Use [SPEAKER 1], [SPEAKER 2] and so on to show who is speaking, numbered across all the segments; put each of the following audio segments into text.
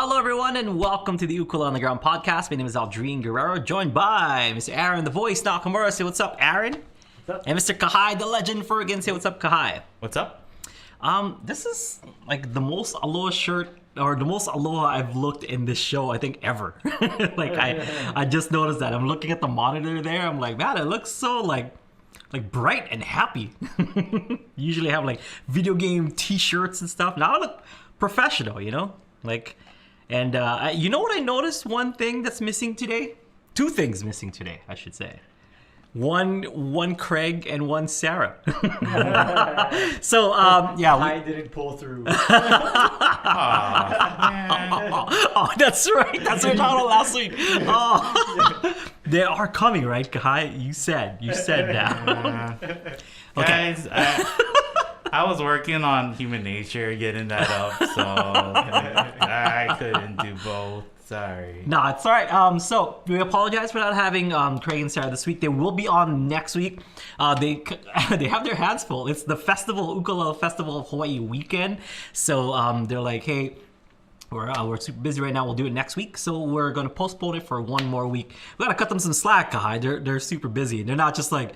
[SPEAKER 1] Hello everyone and welcome to the Ukulele on the Ground podcast. My name is Aldrine Guerrero, joined by Mr. Aaron, the voice, Nakamura. Say what's up, Aaron.
[SPEAKER 2] What's up?
[SPEAKER 1] And Mr. Kahai, the legend, Fergan. Say what's up, Kahai.
[SPEAKER 3] What's up?
[SPEAKER 1] This is like the most aloha shirt or the most aloha I've looked in this show, I think, ever. I just noticed that. I'm looking at the monitor there. I'm like, man, it looks so like bright and happy. Usually have like video game t-shirts and stuff. Now I look professional, you know? And you know what I noticed? One thing that's missing today? Two things missing today, I should say. One Craig and one Sarah. So yeah,
[SPEAKER 2] I didn't pull through.
[SPEAKER 1] Oh, that's right. That's what we talked about last week. Oh, they are coming, right, Kai? You said that. Okay.
[SPEAKER 3] Guys, I was working on human nature, getting that up, so I couldn't do both. Sorry.
[SPEAKER 1] No, it's all right. So we apologize for not having Craig and Sarah this week. They will be on next week. They have their hands full. It's the Ukulele Festival of Hawaii weekend. So they're like, hey, we're super busy right now. We'll do it next week. So we're going to postpone it for one more week. We got to cut them some slack, Kai. They're super busy. They're not just like,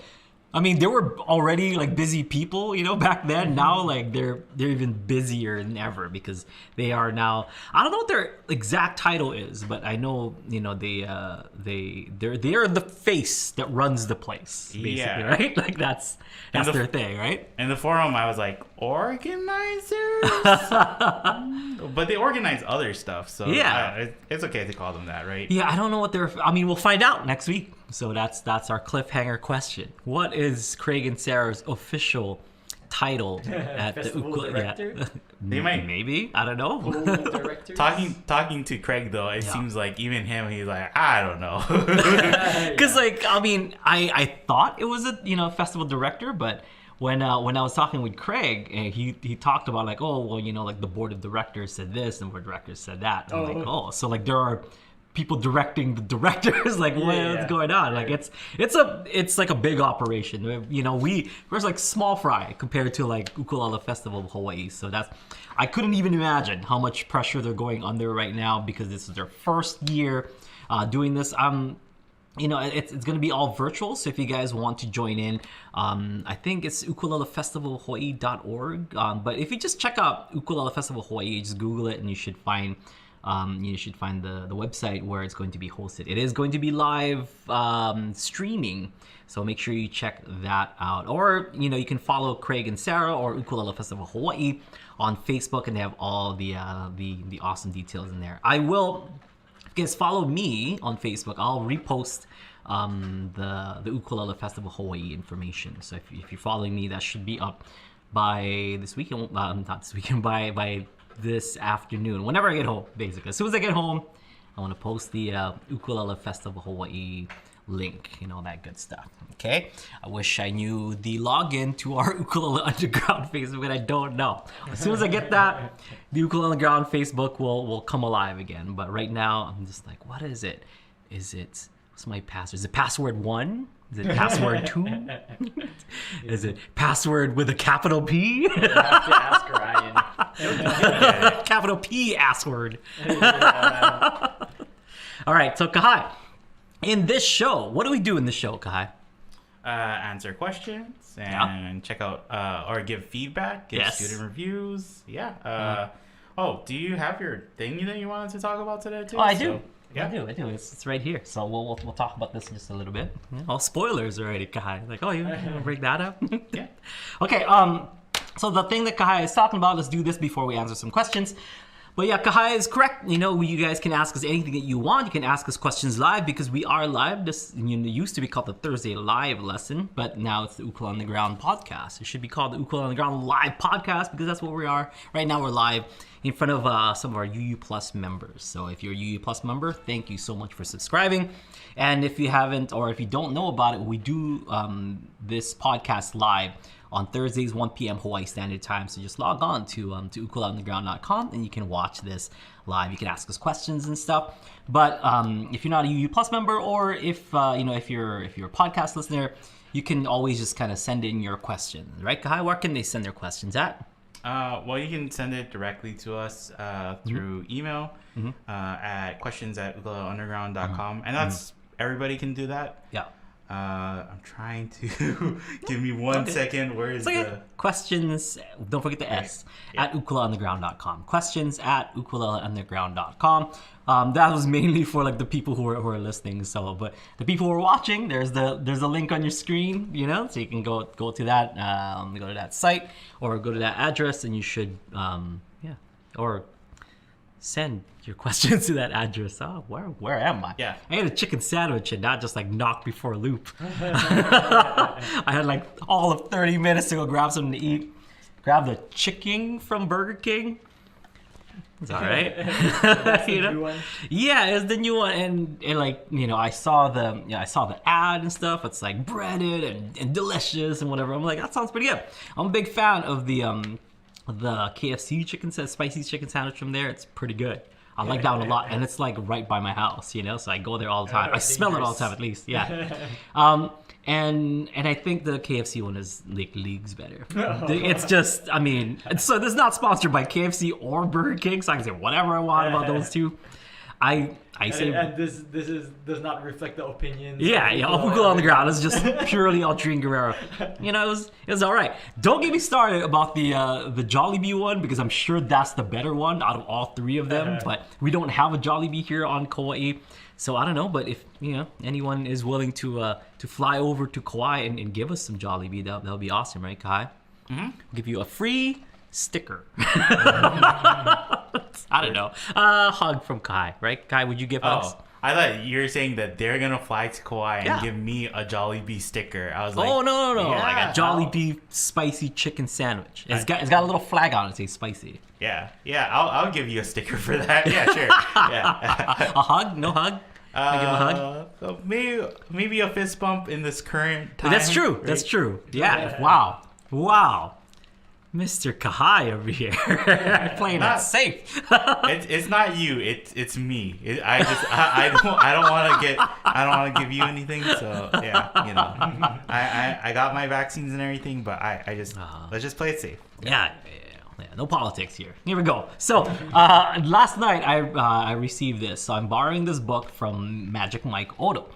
[SPEAKER 1] I mean, they were already like busy people, you know, back then. Now, like they're even busier than ever because they are now. I don't know what their exact title is, but I know, you know, they're the face that runs the place, basically,
[SPEAKER 3] Yeah.
[SPEAKER 1] right? Like that's their thing, right?
[SPEAKER 3] In the forum, I was like, organizers? But they organize other stuff, so
[SPEAKER 1] Yeah.
[SPEAKER 3] it's okay to call them that, right?
[SPEAKER 1] Yeah, I don't know what I mean, we'll find out next week. So that's our cliffhanger question. What is Craig and Sarah's official title at the
[SPEAKER 2] Festival
[SPEAKER 1] ukulele?
[SPEAKER 2] director?
[SPEAKER 1] Yeah.
[SPEAKER 3] They might.
[SPEAKER 1] Maybe, I don't know.
[SPEAKER 2] Directors?
[SPEAKER 3] Talking to Craig though, it seems like even him, he's like, I don't know.
[SPEAKER 1] Because like, I mean, I thought it was a festival director, but when I was talking with Craig, he talked about like, oh well, like the board of directors said this and the board of directors said that. And I'm like, oh, so like there are people directing the directors. Like what's going on? Like it's like a big operation. We're like small fry compared to like Ukulele Festival of Hawaii. So I couldn't even imagine how much pressure they're going under right now because this is their first year doing this. It's going to be all virtual, so if you guys want to join in, I think it's ukulelefestivalhawaii.org. But if you just check out Ukulele Festival Hawaii, just Google it, and you should find the website where it's going to be hosted. It is going to be live streaming, so make sure you check that out. Or you can follow Craig and Sarah or Ukulele Festival Hawaii on Facebook, and they have all the awesome details in there. I will. If you guys follow me on Facebook, I'll repost the Ukulele Festival Hawaii information. So if you're following me, that should be up by this weekend. Not this weekend, by this afternoon. Whenever I get home, basically. As soon as I get home, I want to post the Ukulele Festival Hawaii link, that good stuff. Okay? I wish I knew the login to our Ukulele Underground Facebook, and I don't know. As soon as I get that, the Ukulele Underground Facebook will come alive again. But right now, I'm just like, what is it? What's my password? Is it password 1? Is it password 2? Is it password with a capital P?
[SPEAKER 2] You have to ask Ryan.
[SPEAKER 1] Capital P assword. All right, so Kahai. In this show, what do we do in this show, Kahai?
[SPEAKER 3] Answer questions and check out or give feedback, give student reviews. Yeah. Do you have your thing that you wanted to talk about today too?
[SPEAKER 1] Oh, I do.
[SPEAKER 3] Yeah.
[SPEAKER 1] I do. It's right here. So we'll talk about this in just a little bit. Oh, spoilers already, Kahai. Like, you want to break that up?
[SPEAKER 3] Yeah.
[SPEAKER 1] Okay. So the thing that Kahai is talking about, let's do this before we answer some questions. But yeah, Kahai is correct. You guys can ask us anything that you want. You can ask us questions live because we are live. This used to be called the Thursday Live lesson, but now it's the Ukulele on the Ground podcast. It should be called the Ukulele on the Ground Live podcast because that's what we are. Right now we're live in front of some of our UU Plus members. So if you're a UU Plus member, thank you so much for subscribing. And if you haven't, or if you don't know about it, we do this podcast live on Thursdays, 1 p.m. Hawaii Standard Time. So just log on to ukuleleontheground.com and you can watch this live. You can ask us questions and stuff. But if you're not a UU Plus member, or if you're a podcast listener, you can always just kind of send in your questions, right, Kahai? Where can they send their questions at?
[SPEAKER 3] Well, you can send it directly to us through email at questions@ukuleleunderground.com, and that's everybody can do that.
[SPEAKER 1] Yeah.
[SPEAKER 3] I'm trying to give me one second. Where is the
[SPEAKER 1] questions? Don't forget the S at ukuleleunderground.com. Questions at ukuleleunderground.com. That was mainly for like the people who are listening. So, but the people who are watching, there's a link on your screen, so you can go to that, go to that site or go to that address, and you should or send your questions to that address. Oh, where am I?
[SPEAKER 3] Yeah.
[SPEAKER 1] I had a chicken sandwich and not just like knocked before a loop. I had like all of 30 minutes to go grab something to eat. Grab the chicken from Burger King. It's all right.
[SPEAKER 2] New one?
[SPEAKER 1] Yeah, it's the new one, and like I saw the ad and stuff. It's like breaded and delicious and whatever. I'm like, that sounds pretty good. I'm a big fan of the KFC spicy chicken sandwich from there. It's pretty good. I like that one a lot, and it's like right by my house, so I go there all the time. I smell it all the time, at least. Yeah. And I think the KFC one is like leagues better. It's just, so this is not sponsored by KFC or Burger King, so I can say whatever I want about those two. I say,
[SPEAKER 2] and this does not reflect the opinions.
[SPEAKER 1] Yeah, Ukulele on the ground. It's just purely Aldrine Guerrero. It was all right. Don't get me started about the Jollibee one, because I'm sure that's the better one out of all three of them. But we don't have a Jollibee here on Kauai, so I don't know. But if anyone is willing to fly over to Kauai and give us some Jollibee, that'll be awesome, right, Kai? Mm-hmm. We'll give you a free sticker. I don't know. Hug from Kai, right? Kai, would you give hugs?
[SPEAKER 3] I thought you were saying that they're gonna fly to Kauai and give me a Jollibee sticker. I was like,
[SPEAKER 1] oh no,
[SPEAKER 3] yeah,
[SPEAKER 1] like a Jollibee spicy chicken sandwich. It's got a little flag on it that says spicy.
[SPEAKER 3] Yeah. I'll give you a sticker for that. Yeah, sure. Yeah.
[SPEAKER 1] A hug? No hug? I give a hug?
[SPEAKER 3] Maybe a fist bump in this current time.
[SPEAKER 1] That's true.
[SPEAKER 3] Right?
[SPEAKER 1] That's true. Yeah. Wow. Mr. Kahai over here playing it safe.
[SPEAKER 3] It's not you. It's me. I don't want to give you anything. So yeah, I got my vaccines and everything, but let's just play it safe.
[SPEAKER 1] Yeah, no politics here. Here we go. So last night I received this. So I'm borrowing this book from Magic Mike Odo.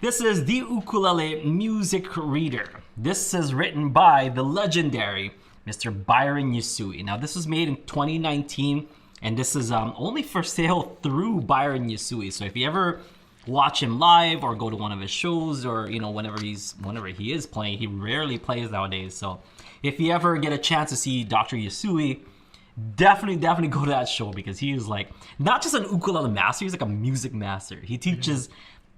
[SPEAKER 1] This is the Ukulele Music Reader. This is written by the legendary Mr. Byron Yasui. Now, this was made in 2019, and this is only for sale through Byron Yasui. So if you ever watch him live or go to one of his shows, or whenever he is playing, he rarely plays nowadays. So if you ever get a chance to see Dr. Yasui, definitely go to that show, because he is like not just an ukulele master, he's like a music master. He teaches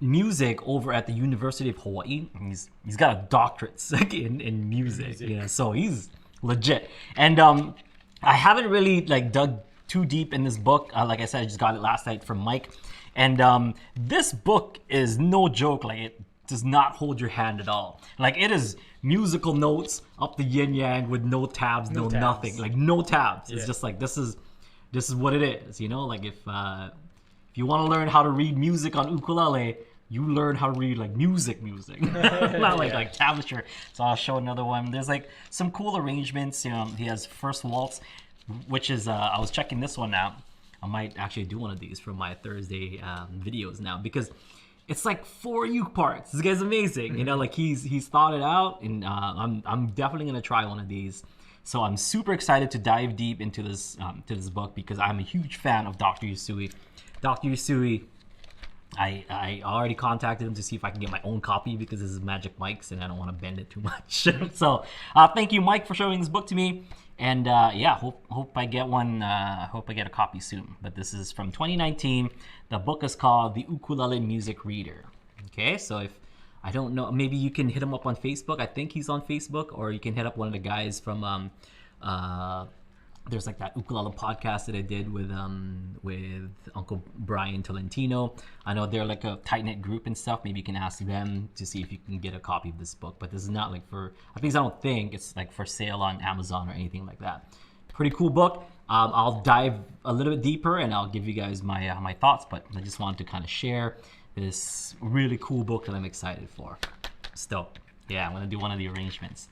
[SPEAKER 1] music over at the University of Hawaii. He's got a doctorate in music. So he's legit. And I haven't really dug too deep in this book. Like I said, I just got it last night from Mike. And this book is no joke. Like, it does not hold your hand at all. Like, it is musical notes up the yin yang with no tabs, no tabs. Nothing. Like, no tabs. It's just like, this is what it is. Like, if you want to learn how to read music on ukulele, you learn how to read music, not like tablature. So I'll show another one. There's some cool arrangements. He has First Waltz, which is I was checking this one out. I might actually do one of these for my Thursday videos now, because it's 4 uke parts. This guy's amazing. He's thought it out, and I'm definitely gonna try one of these. So I'm super excited to dive deep into this book, because I'm a huge fan of Dr. Yasui. Dr. Yasui, I already contacted him to see if I can get my own copy, because this is Magic Mike's and I don't want to bend it too much. So thank you, Mike, for showing this book to me. And hope I get one. Hope I get a copy soon. But this is from 2019. The book is called The Ukulele Music Reader. Okay, so if I don't know, maybe you can hit him up on Facebook. I think he's on Facebook, or you can hit up one of the guys from there's that ukulele podcast that I did with Uncle Brian Tolentino. I know they're a tight-knit group and stuff. Maybe you can ask them to see if you can get a copy of this book. But this is not I don't think it's for sale on Amazon or anything like that. Pretty cool book. I'll dive a little bit deeper and I'll give you guys my thoughts. But I just wanted to kind of share this really cool book that I'm excited for. Still, yeah, I'm gonna do one of the arrangements.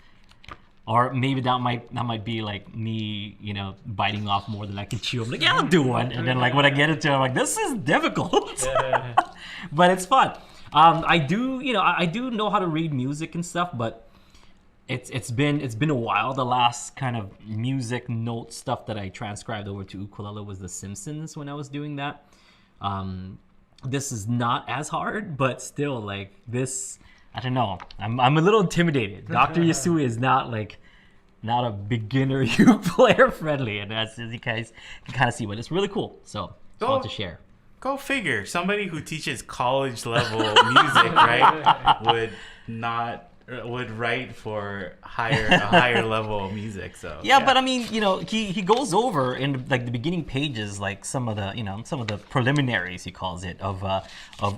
[SPEAKER 1] Or maybe that might be like me, you know, biting off more than I can chew. I'm like, yeah, I'll do one. And then like when I get into it, I'm like, this is difficult. But it's fun. I do know how to read music and stuff, but it's been a while. The last kind of music note stuff that I transcribed over to ukulele was The Simpsons when I was doing that. This is not as hard, but still, like, this, I don't know. I'm a little intimidated. Dr. Yasui is not a beginner uke player friendly, and as you guys can kind of see, but it's really cool. So I want to share.
[SPEAKER 3] Go figure. Somebody who teaches college level music, right, would write for a higher level music. So
[SPEAKER 1] yeah, but I mean, you know, he goes over in like the beginning pages, like some of the preliminaries, he calls it, of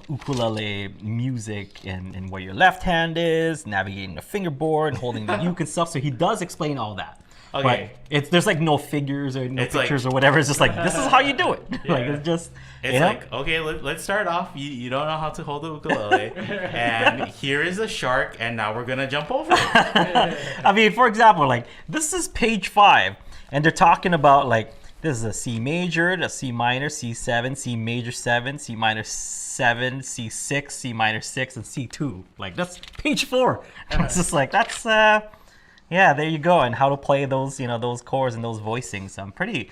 [SPEAKER 1] ukulele music and where your left hand is, navigating the fingerboard, holding the uke and stuff. So he does explain all that.
[SPEAKER 3] Okay.
[SPEAKER 1] But there's like no figures or no pictures or whatever. It's just like, this is how you do it.
[SPEAKER 3] Yeah.
[SPEAKER 1] Like it's just.
[SPEAKER 3] It's like, okay, let's start off. You don't know how to hold the ukulele, and here is a shark, and now we're gonna jump over it.
[SPEAKER 1] I mean, for example, like this is page 5, and they're talking about like this is a C major, a C minor, C7, C major 7, C minor 7, C6, C minor 6, and C2. Like that's page 4. And it's just like that's yeah, there you go. And how to play those, you know, those chords and those voicings. So I'm pretty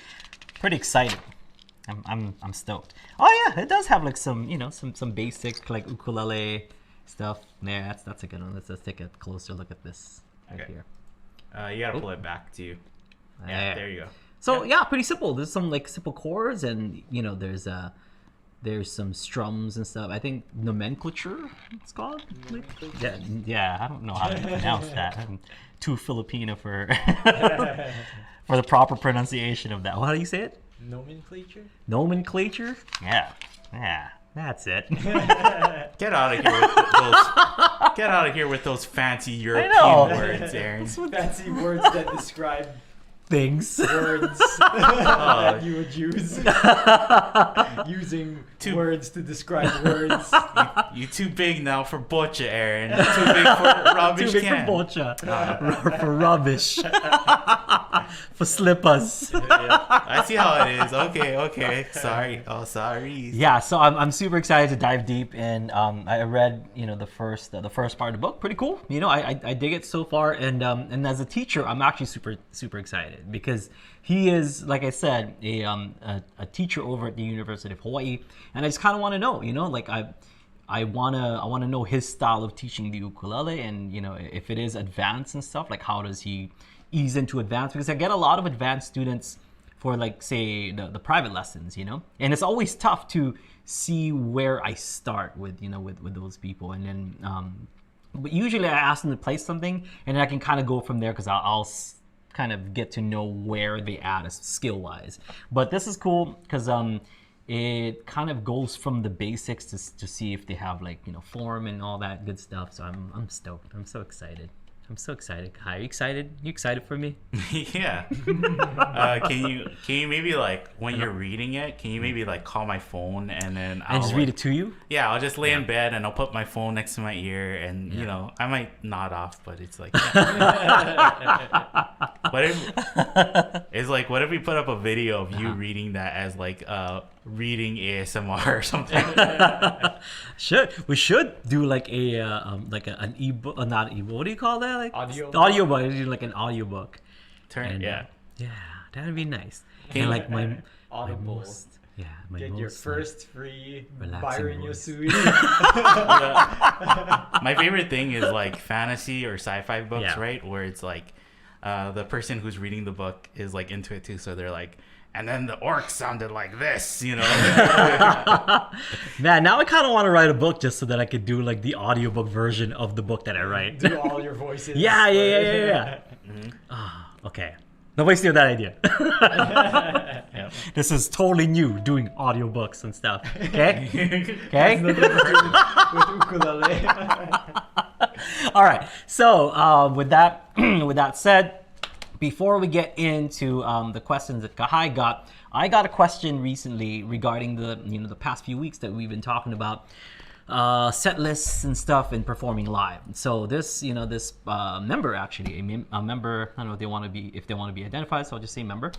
[SPEAKER 1] excited. I'm stoked. Oh yeah, it does have like some, you know, some basic like ukulele stuff there. That's a good one. Let's take a closer look at this right here.
[SPEAKER 3] You gotta pull it back to you. Yeah, there you go.
[SPEAKER 1] So yeah, pretty simple. There's some like simple chords, and you know, there's some strums and stuff. I think nomenclature it's called. Yeah. I don't know how to pronounce that. I'm too Filipino for for the proper pronunciation of that. How do you say it?
[SPEAKER 2] Nomenclature?
[SPEAKER 1] Nomenclature? Yeah, that's it.
[SPEAKER 3] Get out of here with those fancy European words, Aaron.
[SPEAKER 2] Fancy words that describe
[SPEAKER 1] things.
[SPEAKER 2] Words that you would use. Using words to describe words.
[SPEAKER 3] You too big now for bocha, Aaron. Too big for rubbish.
[SPEAKER 1] Too big for bocha. For rubbish. For slippers.
[SPEAKER 3] I see how it is. Okay. Sorry. Sorry.
[SPEAKER 1] Yeah, so I'm super excited to dive deep, and I read, you know, the first part of the book. Pretty cool. You know, I dig it so far, and as a teacher, I'm actually super excited because he is, like I said, a teacher over at the University of Hawaii, and I just kind of want to know, you know, like I wanna know his style of teaching the ukulele, and you know, if it is advanced and stuff, like how does he ease into advanced? Because I get a lot of advanced students for like say the private lessons, you know, and it's always tough to see where I start with, you know, with those people, and then but usually I ask them to play something, and then I can kind of go from there because I'll kind of get to know where they at skill wise. But this is cool because it kind of goes from the basics to see if they have like, you know, form and all that good stuff. So I'm stoked. I'm so excited. Kai, are you excited? You excited for me?
[SPEAKER 3] Yeah. Can you maybe like when you're reading it, can you maybe like call my phone and then I'll
[SPEAKER 1] just read it to you?
[SPEAKER 3] Yeah, I'll just lay in bed and I'll put my phone next to my ear, and you know, I might nod off, but it's like what if we put up a video of you reading that as like reading ASMR or something?
[SPEAKER 1] We should do like an ebook, not ebook. What do you call that? Like
[SPEAKER 2] audiobook.
[SPEAKER 1] Like an audiobook.
[SPEAKER 3] Yeah,
[SPEAKER 1] that'd be nice.
[SPEAKER 3] And
[SPEAKER 1] like my
[SPEAKER 2] Audible. Get your first free Byron Yasui.
[SPEAKER 3] My favorite thing is like fantasy or sci-fi books,
[SPEAKER 1] Yeah.
[SPEAKER 3] right? Where it's like the person who's reading the book is like into it too, so they're like, and then the orc sounded like this, you know.
[SPEAKER 1] Man, now I kind of want to write a book just so that I could do like the audiobook version of the book that I write.
[SPEAKER 2] Do all your voices.
[SPEAKER 1] Yeah. Mm-hmm. Okay. Nobody steal that idea.
[SPEAKER 3] Yep.
[SPEAKER 1] This is totally new, doing audiobooks and stuff. Okay? Okay?
[SPEAKER 2] With ukulele.
[SPEAKER 1] All right. So with that said, before we get into the questions that Kahai got, I got a question recently regarding the past few weeks that we've been talking about set lists and stuff and performing live. So this member actually, a member, I don't know if they want to be identified, so I'll just say member.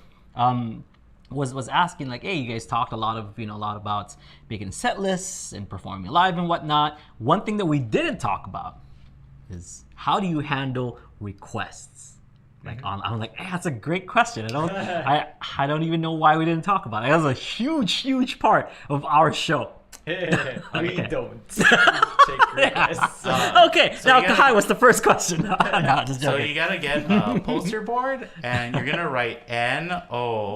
[SPEAKER 1] Was asking like, hey, you guys talked a lot about making set lists and performing live and whatnot. One thing that we didn't talk about is how do you handle requests? Like I'm like, hey, that's a great question. I don't even know why we didn't talk about it. That was a huge part of our show.
[SPEAKER 2] We don't take requests.
[SPEAKER 1] Okay, so now Kai, what's the first question? No, just
[SPEAKER 3] so
[SPEAKER 1] joking.
[SPEAKER 3] you gotta get a poster board, and you're gonna write NOREQUEST,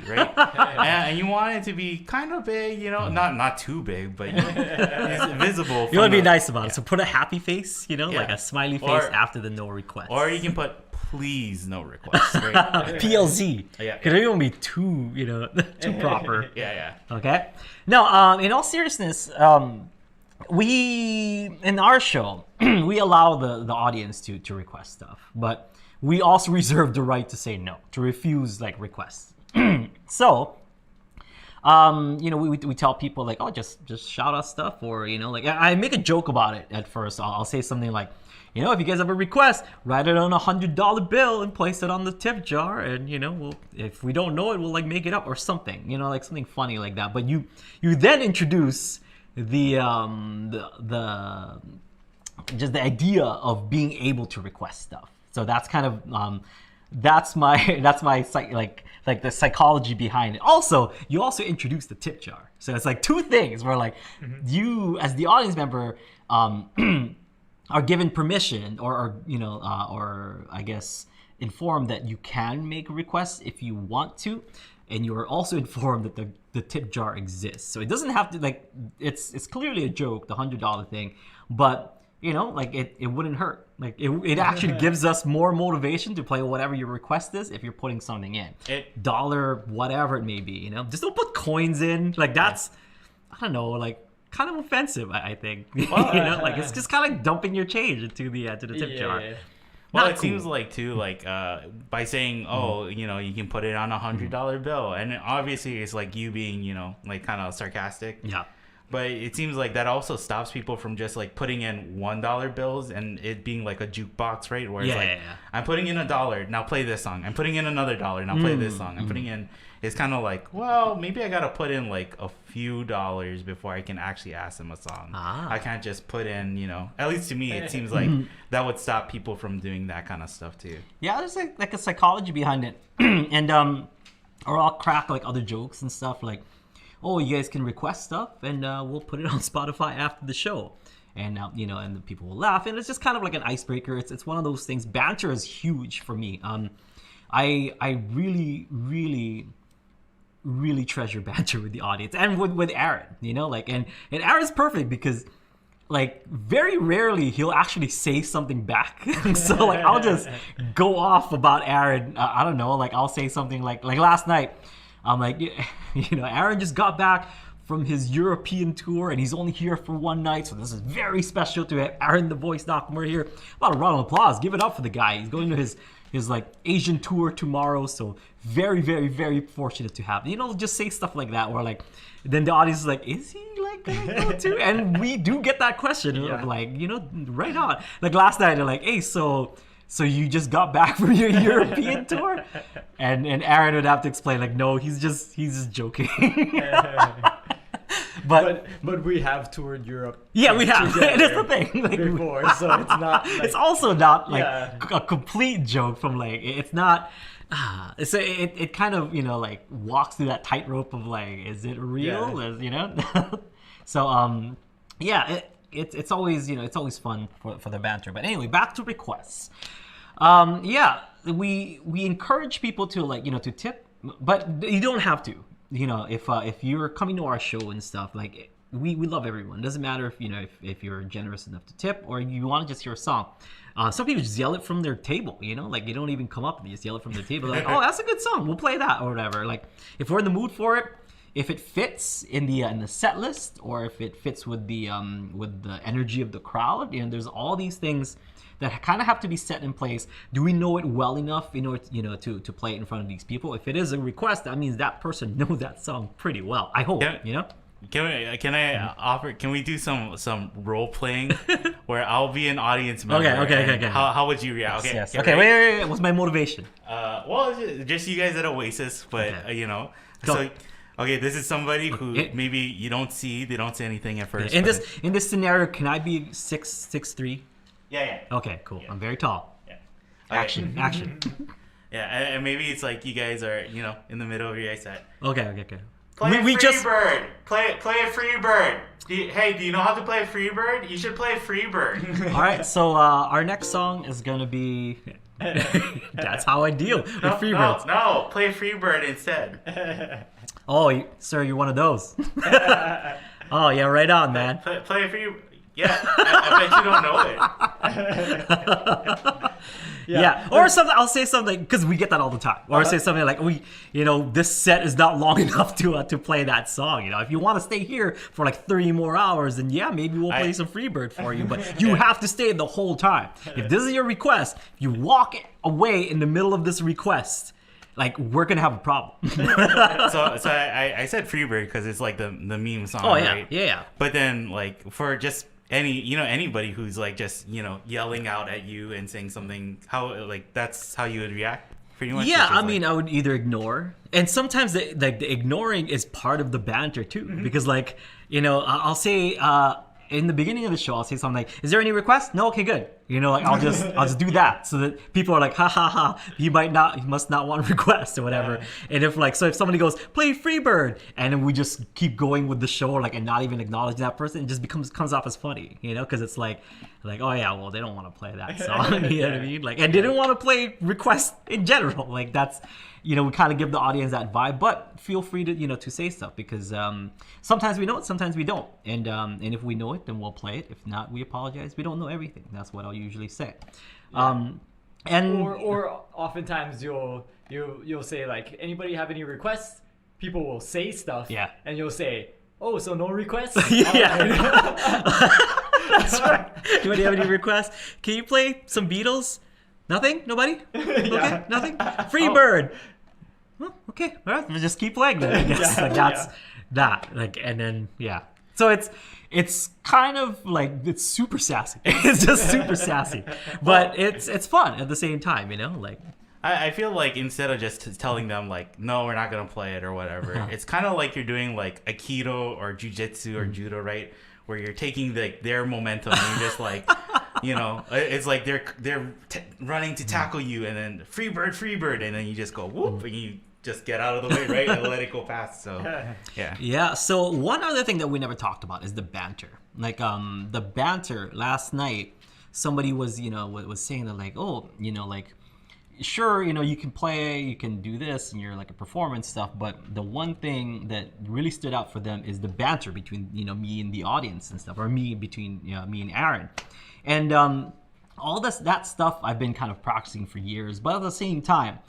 [SPEAKER 3] right? And you want it to be kind of big, not too big, but it's visible.
[SPEAKER 1] You want to be nice about it, so put a happy face, like a smiley face after the no request.
[SPEAKER 3] Or you can put please no requests, right?
[SPEAKER 1] PLZ.
[SPEAKER 3] Yeah.
[SPEAKER 1] Because it won't be too, too proper.
[SPEAKER 3] Yeah.
[SPEAKER 1] Okay. Now, in all seriousness, we in our show we allow the audience to request stuff, but we also reserve the right to say no, to refuse like requests. So, we tell people like, oh, just shout out stuff, or like I make a joke about it at first. I'll say something like, if you guys have a request, write it on $100 bill and place it on the tip jar, and if we don't know it, we'll like make it up or something, like something funny like that. But you then introduce the idea of being able to request stuff. So that's kind of that's my like the psychology behind it. Also, you also introduce the tip jar. So it's like two things where like you as the audience member are given permission or I guess informed that you can make requests if you want to, and you are also informed that the tip jar exists. So it doesn't have to like it's clearly a joke, the $100 thing, but like it wouldn't hurt. Like it actually gives us more motivation to play whatever your request is if you're putting something in. $1, whatever it may be, just don't put coins in. Like that's I don't know, like kind of offensive, I think. Like it's just kind of like dumping your change into the tip jar.
[SPEAKER 3] Well, it seems like too, like by saying, you can put it on $100 bill, and obviously it's like you being, like kind of sarcastic.
[SPEAKER 1] Yeah.
[SPEAKER 3] But it seems like that also stops people from just like putting in $1 bills and it being like a jukebox, right? Where it's I'm putting in $1, now play this song. I'm putting in another $1, now play this song. I'm putting in. It's kind of like, well, maybe I gotta put in like a few dollars before I can actually ask them a song. I can't just put in, at least to me, it seems like that would stop people from doing that kind of stuff too.
[SPEAKER 1] Yeah, there's like a psychology behind it, and or I'll crack like other jokes and stuff like, oh, you guys can request stuff and we'll put it on Spotify after the show. And now, and the people will laugh, and it's just kind of like an icebreaker. It's one of those things. Banter is huge for me. I really treasure banter with the audience and with Aaron, and Aaron's perfect because like very rarely he'll actually say something back. So like I'll just go off about Aaron. I don't know, like I'll say something like last night. I'm like, Aaron just got back from his European tour and he's only here for one night, so this is very special to have Aaron the Voice Nakamura here. A lot of round of applause. Give it up for the guy. He's going to his like Asian tour tomorrow, so very, very, very fortunate to have. Just say stuff like that, or like, then the audience is like, is he like gonna go too? And we do get that question of like, right on. Like last night, they're like, hey, so you just got back from your European tour? And Aaron would have to explain like, no, he's just joking. But
[SPEAKER 2] we have toured Europe.
[SPEAKER 1] Yeah, we have. That's the thing. Like,
[SPEAKER 2] before, so it's not. Like,
[SPEAKER 1] it's also not like a complete joke from like it's not. It kind of like walks through that tightrope of like, is it real? So it's always it's always fun for the banter. But anyway, back to requests. We encourage people to like to tip, but you don't have to. If you're coming to our show and stuff, like we love everyone. It doesn't matter if you're generous enough to tip or you want to just hear a song. Some people just yell it from their table, like they don't even come up, they just yell it from their table. Like, oh, that's a good song, we'll play that or whatever. Like if we're in the mood for it, if it fits in the set list, or if it fits with the energy of the crowd, there's all these things that kind of have to be set in place. Do we know it well enough in order to play it in front of these people? If it is a request, that means that person knows that song pretty well. I hope,
[SPEAKER 3] Can I offer? Can we do some role playing where I'll be an audience member?
[SPEAKER 1] Okay.
[SPEAKER 3] How would you react?
[SPEAKER 1] Yes. Okay. Wait. What's my motivation?
[SPEAKER 3] Well, just you guys at Oasis, but
[SPEAKER 1] Okay.
[SPEAKER 3] So
[SPEAKER 1] Go.
[SPEAKER 3] okay, this is somebody who maybe you don't see. They don't say anything at first.
[SPEAKER 1] In this scenario, can I be 6'3"?
[SPEAKER 3] Yeah.
[SPEAKER 1] Okay, cool. I'm very tall.
[SPEAKER 3] Yeah.
[SPEAKER 1] Action.
[SPEAKER 3] Yeah, and maybe it's like you guys are, in the middle of your set.
[SPEAKER 1] Okay.
[SPEAKER 3] Play Freebird. Play a Freebird. Do you know how to play Freebird? You should play Freebird.
[SPEAKER 1] All right. So our next song is gonna be. That's how I deal with Freebirds.
[SPEAKER 3] No, play Freebird instead.
[SPEAKER 1] Oh, sir, you're one of those. Oh yeah, right on, man.
[SPEAKER 3] Play Freebird. Yeah, I bet you don't know it.
[SPEAKER 1] Yeah. Or something. I'll say something because we get that all the time. Or say something like, this set is not long enough to play that song. If you want to stay here for like 3 more hours, then maybe we'll play some Freebird for you. But you have to stay the whole time. If this is your request, if you walk away in the middle of this request, like we're gonna have a problem.
[SPEAKER 3] So I said Freebird because it's like the meme song.
[SPEAKER 1] Oh yeah,
[SPEAKER 3] right?
[SPEAKER 1] yeah.
[SPEAKER 3] But then like for just anybody who's like just yelling out at you and saying something, how like that's how you would react pretty much.
[SPEAKER 1] Yeah, I mean, I would either ignore, and sometimes the ignoring is part of the banter too, because like I'll say in the beginning of the show, I'll say something like, "Is there any requests?" No, okay, good. Like I'll just do that so that people are like, "Ha ha ha! He must not want a request or whatever." Yeah. And if somebody goes, "Play Freebird," and then we just keep going with the show, like, and not even acknowledging that person, it just comes off as funny, because it's like, oh yeah, well they don't want to play that song, you know what I mean? Like, and they didn't want to play requests in general, like that's. We kind of give the audience that vibe, but feel free to to say stuff because sometimes we know it, sometimes we don't, and if we know it, then we'll play it. If not, we apologize. We don't know everything. That's what I'll usually say.
[SPEAKER 2] Yeah.
[SPEAKER 1] And
[SPEAKER 2] or oftentimes you'll say like, anybody have any requests? People will say stuff.
[SPEAKER 1] Yeah.
[SPEAKER 2] And you'll say, oh, so no requests?
[SPEAKER 1] Yeah. That's right. Anybody have any requests? Can you play some Beatles? Nothing? Nobody? Okay, nothing? Freebird. Well, okay, all right, we'll just keep playing then, I guess. That's that. And then, So it's kind of like, it's super sassy. It's just super sassy. But it's fun at the same time, like.
[SPEAKER 3] I feel like instead of just telling them like, no, we're not going to play it or whatever, it's kind of like you're doing like Aikido or Jiu-Jitsu or Judo, right? Where you're taking their momentum and you're just like, it's like they're running to tackle you and then Freebird, and then you just go whoop and you just get out of the way, right, and let it go past. So yeah.
[SPEAKER 1] So one other thing that we never talked about is the banter. Like the banter last night, somebody was was saying that like, oh, like, sure, you can play, you can do this, and you're like a performance stuff, but the one thing that really stood out for them is the banter between me and the audience and stuff, or me between me and Aaron, and all that stuff I've been kind of practicing for years. But at the same time,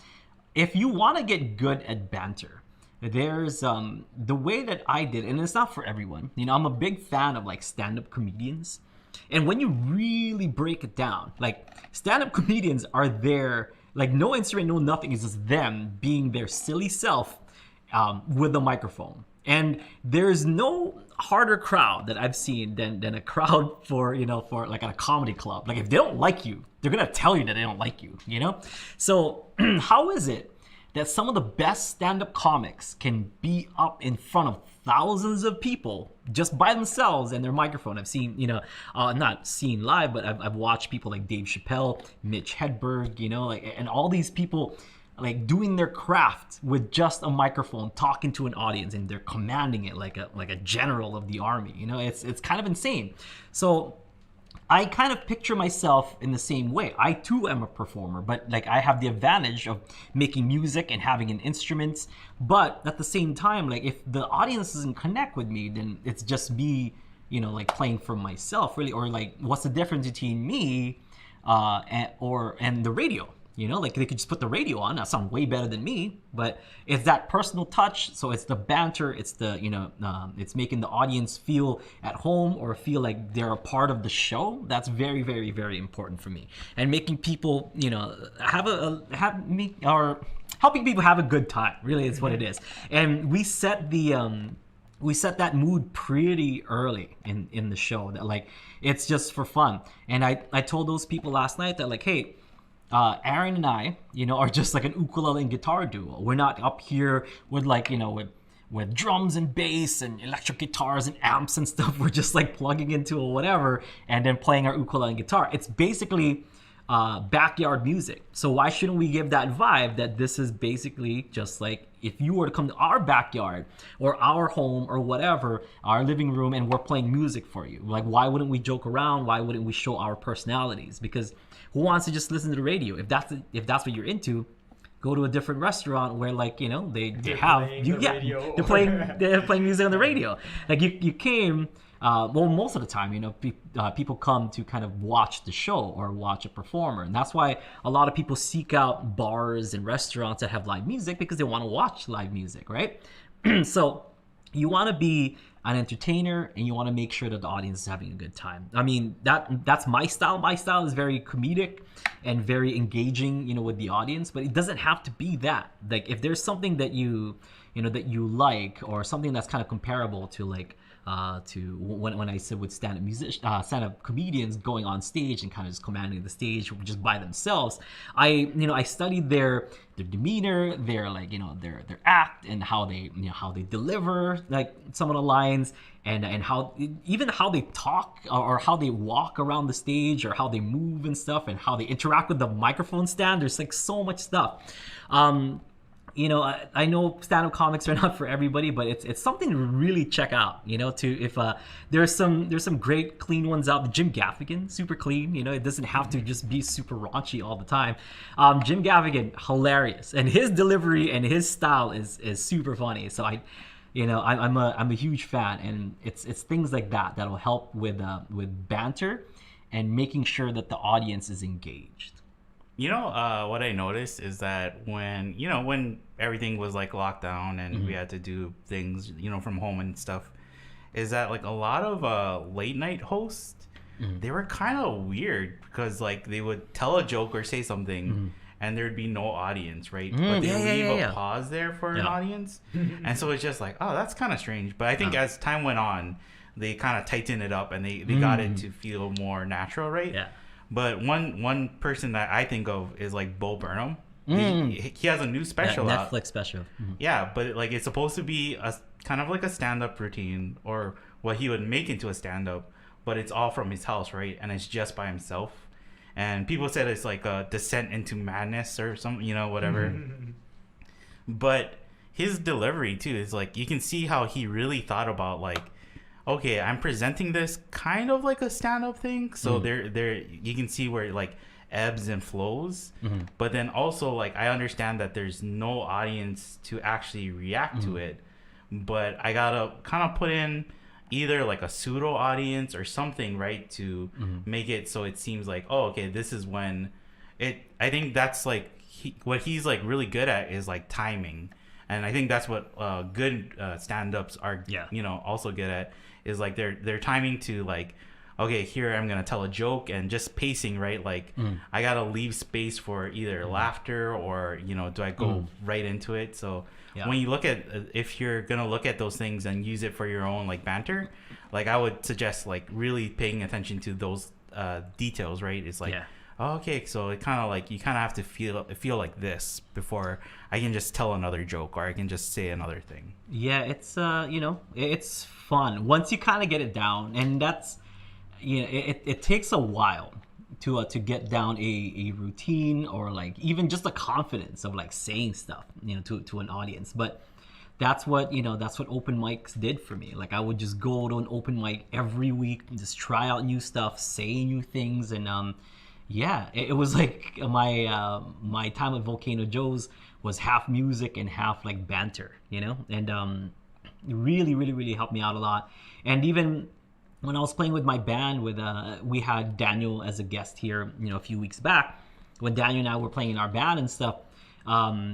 [SPEAKER 1] if you want to get good at banter, there's the way that I did, and it's not for everyone. I'm a big fan of like stand-up comedians, and when you really break it down, like stand-up comedians are there. Like no instrument, no nothing. It's just them being their silly self with a microphone. And there's no harder crowd that I've seen than a crowd for like at a comedy club. Like if they don't like you, they're gonna tell you that they don't like you. So how is it that some of the best stand-up comics can be up in front of thousands of people just by themselves and their microphone? I've seen, not seen live, but I've watched people like Dave Chappelle, Mitch Hedberg, and all these people like doing their craft with just a microphone, talking to an audience, and they're commanding it like a general of the army. It's kind of insane. So I kind of picture myself in the same way. I too am a performer, but like I have the advantage of making music and having an instrument. But at the same time, like if the audience doesn't connect with me, then it's just me, like playing for myself, really. Or like, what's the difference between me and the radio? Like they could just put the radio on. That sounds way better than me, but it's that personal touch. So it's the banter. It's the, it's making the audience feel at home or feel like they're a part of the show. That's very, very, very important for me. And making people, helping people have a good time. Really, is what it is. And we set the we set that mood pretty early in the show, that like it's just for fun. And I told those people last night that like, hey, Aaron and I, are just like an ukulele and guitar duo. We're not up here with like, with drums and bass and electric guitars and amps and stuff. We're just like plugging into a whatever and then playing our ukulele and guitar. It's basically backyard music. So why shouldn't we give that vibe that this is basically just like if you were to come to our backyard or our home or whatever, our living room, and we're playing music for you? Like, why wouldn't we joke around? Why wouldn't we show our personalities? Because who wants to just listen to the radio? If that's what you're into, go to a different restaurant where like they have they're playing music on the radio. Like you came. Well, most of the time, people come to kind of watch the show or watch a performer. And that's why a lot of people seek out bars and restaurants that have live music, because they want to watch live music, right? So you want to be an entertainer and you want to make sure that the audience is having a good time. I mean, that's my style. My style is very comedic and very engaging, with the audience, but it doesn't have to be that. Like if there's something that that you like, or something that's kind of comparable to like, to when I said with stand-up comedians going on stage and kind of just commanding the stage just by themselves, I studied their demeanor, their like their act, and how they how they deliver like some of the lines, and how they talk, or how they walk around the stage, or how they move and stuff, and how they interact with the microphone stand. There's like so much stuff. I know stand-up comics are not for everybody, but it's something to really check out. If there's some great clean ones out. Jim Gaffigan, super clean. It doesn't have to just be super raunchy all the time. Jim Gaffigan, hilarious, and his delivery and his style is super funny. So I'm a huge fan, and it's things like that'll help with banter and making sure that the audience is engaged.
[SPEAKER 3] What I noticed is that when everything was like locked down and we had to do things, from home and stuff, is that like a lot of late night hosts, they were kind of weird, because like they would tell a joke or say something and there'd be no audience, right? But they leave a pause there for an audience. And so it's just like, oh, that's kind of strange. But I think as time went on, they kind of tightened it up and they got it to feel more natural, right?
[SPEAKER 1] Yeah.
[SPEAKER 3] But one person that I think of is like Bo Burnham. He has a new special
[SPEAKER 1] Netflix
[SPEAKER 3] out.
[SPEAKER 1] special.
[SPEAKER 3] Yeah, but like it's supposed to be a kind of like a stand-up routine, or what he would make into a stand-up, but it's all from his house, right? And it's just by himself. And people said it's like a descent into madness or something, whatever. But his delivery too is like, you can see how he really thought about like, okay, I'm presenting this kind of like a stand-up thing, so there you can see where it like ebbs and flows, but then also like I understand that there's no audience to actually react to it, but I gotta kind of put in either like a pseudo audience or something, right, to make it so it seems like, oh, okay, this is when it. I think that's like what he's like really good at is like timing, and I think that's what good stand-ups are, also good at. Is like they're timing to like, okay, here I'm gonna tell a joke, and just pacing, right? Like I gotta leave space for either laughter or do I go right into it? So when you look at, if you're gonna look at those things and use it for your own like banter, like I would suggest like really paying attention to those details, right? It's like, oh, okay, so it kind of like you kind of have to feel like this before I can just tell another joke, or I can just say another thing.
[SPEAKER 1] Yeah, it's it's fun once you kind of get it down, and that's it takes a while to get down a routine, or like even just the confidence of like saying stuff to an audience. But that's what open mics did for me. Like I would just go to an open mic every week and just try out new stuff, say new things, and it was like my time at Volcano Joe's was half music and half like banter, and it really, really, really helped me out a lot. And even when I was playing with my band, we had Daniel as a guest here, a few weeks back. When Daniel and I were playing in our band and stuff,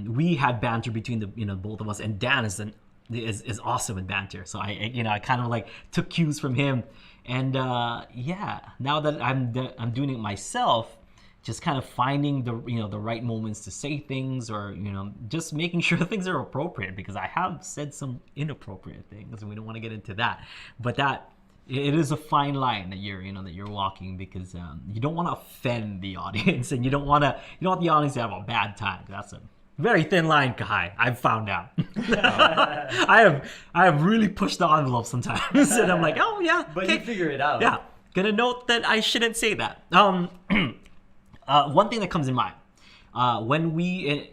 [SPEAKER 1] we had banter between the both of us, and Dan is awesome in banter. So I kind of like took cues from him, and now that I'm doing it myself, just kind of finding the the right moments to say things, or just making sure things are appropriate, because I have said some inappropriate things and we don't want to get into that, but that it is a fine line that you're walking, because you don't want to offend the audience, and you don't want the audience to have a bad time. That's a very thin line, Kahai. I've found out. I have really pushed the envelope sometimes, and I'm like, oh yeah,
[SPEAKER 2] But
[SPEAKER 1] okay.
[SPEAKER 2] you figure it out.
[SPEAKER 1] Yeah, gonna note that I shouldn't say that. One thing that comes in mind, when we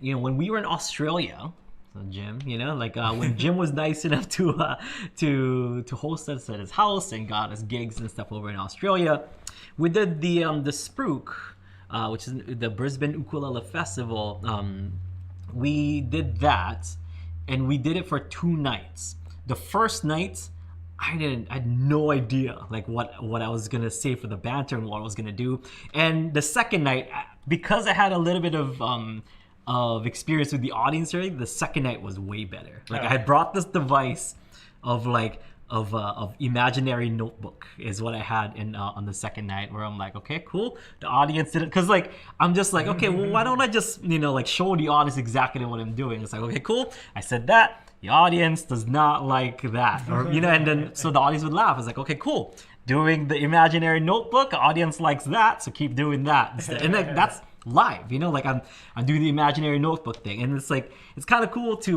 [SPEAKER 1] were in Australia, so Jim, when Jim was nice enough to host us at his house and got us gigs and stuff over in Australia, we did the Spruik, which is the Brisbane Ukulele Festival. We did that, and we did it for 2 nights. The first night, I had no idea what I was gonna say for the banter and what I was gonna do. And the second night, because I had a little bit of experience with the audience already, the second night was way better. I had brought this device of imaginary notebook is what I had on the second night, where I'm like, okay, cool. The audience didn't, because I'm just like, okay, well, why don't I just show the audience exactly what I'm doing? It's like, okay, cool. I said that. The audience does not like that, or and then so the audience would laugh. It's like, okay, cool. Doing the imaginary notebook, the audience likes that, so keep doing that instead. And that's live, I'm doing the imaginary notebook thing, and it's kind of cool to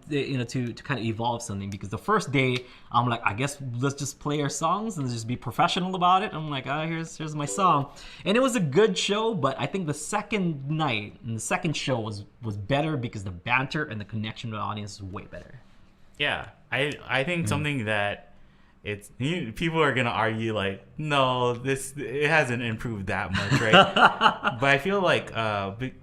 [SPEAKER 1] to kind of evolve something, because the first day I'm like, I guess let's just play our songs and just be professional about it. I'm like, here's my song, and it was a good show, but I think the second night and the second show was better, because the banter and the connection with the audience is way better.
[SPEAKER 3] Yeah, I think something that people are gonna argue no, it hasn't improved that much, right? But I feel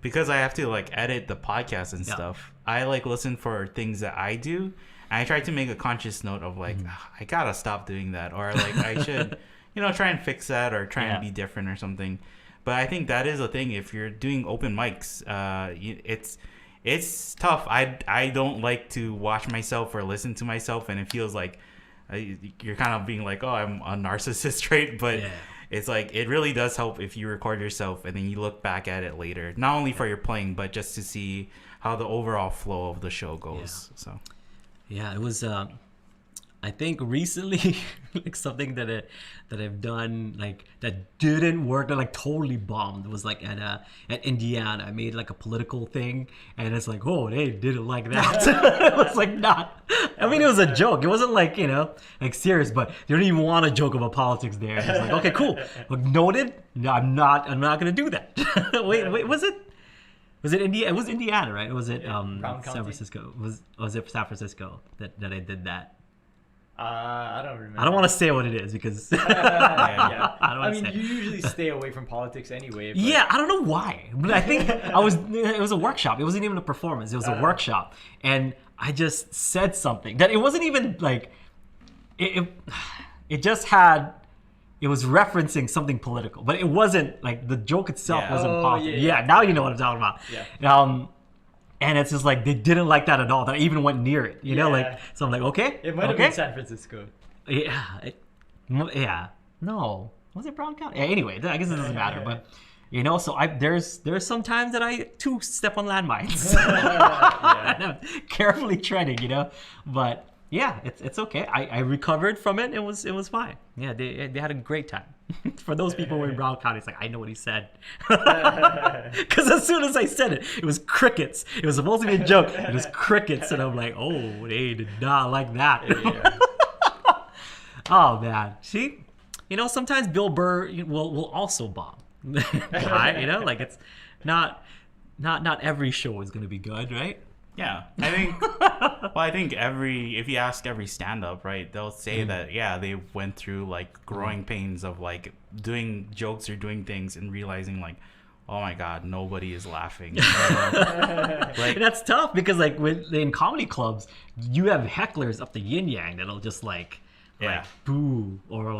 [SPEAKER 3] because I have to edit the podcast and stuff, I listen for things that I do, and I try to make a conscious note of I gotta stop doing that, or I should try and fix that, or try and be different or something. But I think that is a thing. If you're doing open mics, it's tough. I don't like to watch myself or listen to myself, and it feels like you're kind of being like, oh, I'm a narcissist, right? But it's it really does help if you record yourself and then you look back at it later, not only for your playing, but just to see how the overall flow of the show goes. So
[SPEAKER 1] it was I think recently something that I've done that didn't work, that totally bombed, was at Indiana. I made a political thing, and it's oh, they didn't like that. It was not, I mean, it was a joke. It wasn't serious, but they don't even want to joke about politics there. It's okay, cool. Noted. No, I'm not gonna do that. wait, was it Indiana? It was Indiana, right? Or was it San Francisco? Was it San Francisco that I did that?
[SPEAKER 2] I don't remember.
[SPEAKER 1] I don't want to say what it is, because
[SPEAKER 2] I mean, you usually stay away from politics anyway. But...
[SPEAKER 1] Yeah, I don't know why, but I think it was a workshop. It wasn't even a performance. It was a workshop, and I just said something that it wasn't even it just had. It was referencing something political, but it wasn't the joke itself wasn't politics. Yeah, now you know what I'm talking about. Yeah. And it's just they didn't like that at all, that I even went near it, so I'm okay.
[SPEAKER 2] It might have been San Francisco.
[SPEAKER 1] Yeah. No. Was it Brown County? Anyway, I guess it doesn't matter, but, so there's some times that I too step on landmines. And I'm carefully treading, but yeah, it's okay. I recovered from it. It was fine. Yeah, they had a great time. For those people who were in Brown County, it's I know what he said. Because as soon as I said it, it was crickets. It was supposed to be a joke. It was crickets, and I'm oh, they did not like that. Oh man, see, sometimes Bill Burr will also bomb. Right? It's not every show is gonna be good, right?
[SPEAKER 3] Yeah, I think if you ask every stand-up, right, they'll say that they went through growing pains of doing jokes or doing things and realizing oh my god, nobody is laughing.
[SPEAKER 1] That's tough, because in comedy clubs you have hecklers up the yin yang that'll just boo, or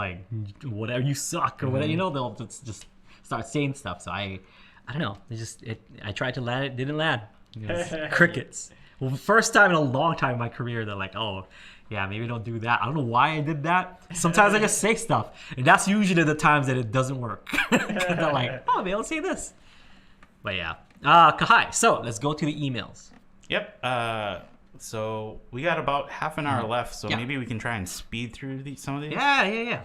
[SPEAKER 1] whatever, you suck, or whatever, they'll just start saying stuff. So I don't know, I tried to land, it didn't land. Crickets. Well, first time in a long time in my career, they're oh, yeah, maybe don't do that. I don't know why I did that. Sometimes I just say stuff, and that's usually the times that it doesn't work. They're oh, maybe I'll say this. But yeah. Kahai, so let's go to the emails.
[SPEAKER 3] Yep. So we got about half an hour left, so
[SPEAKER 1] Yeah.
[SPEAKER 3] maybe we can try and speed through some of these.
[SPEAKER 1] Yeah.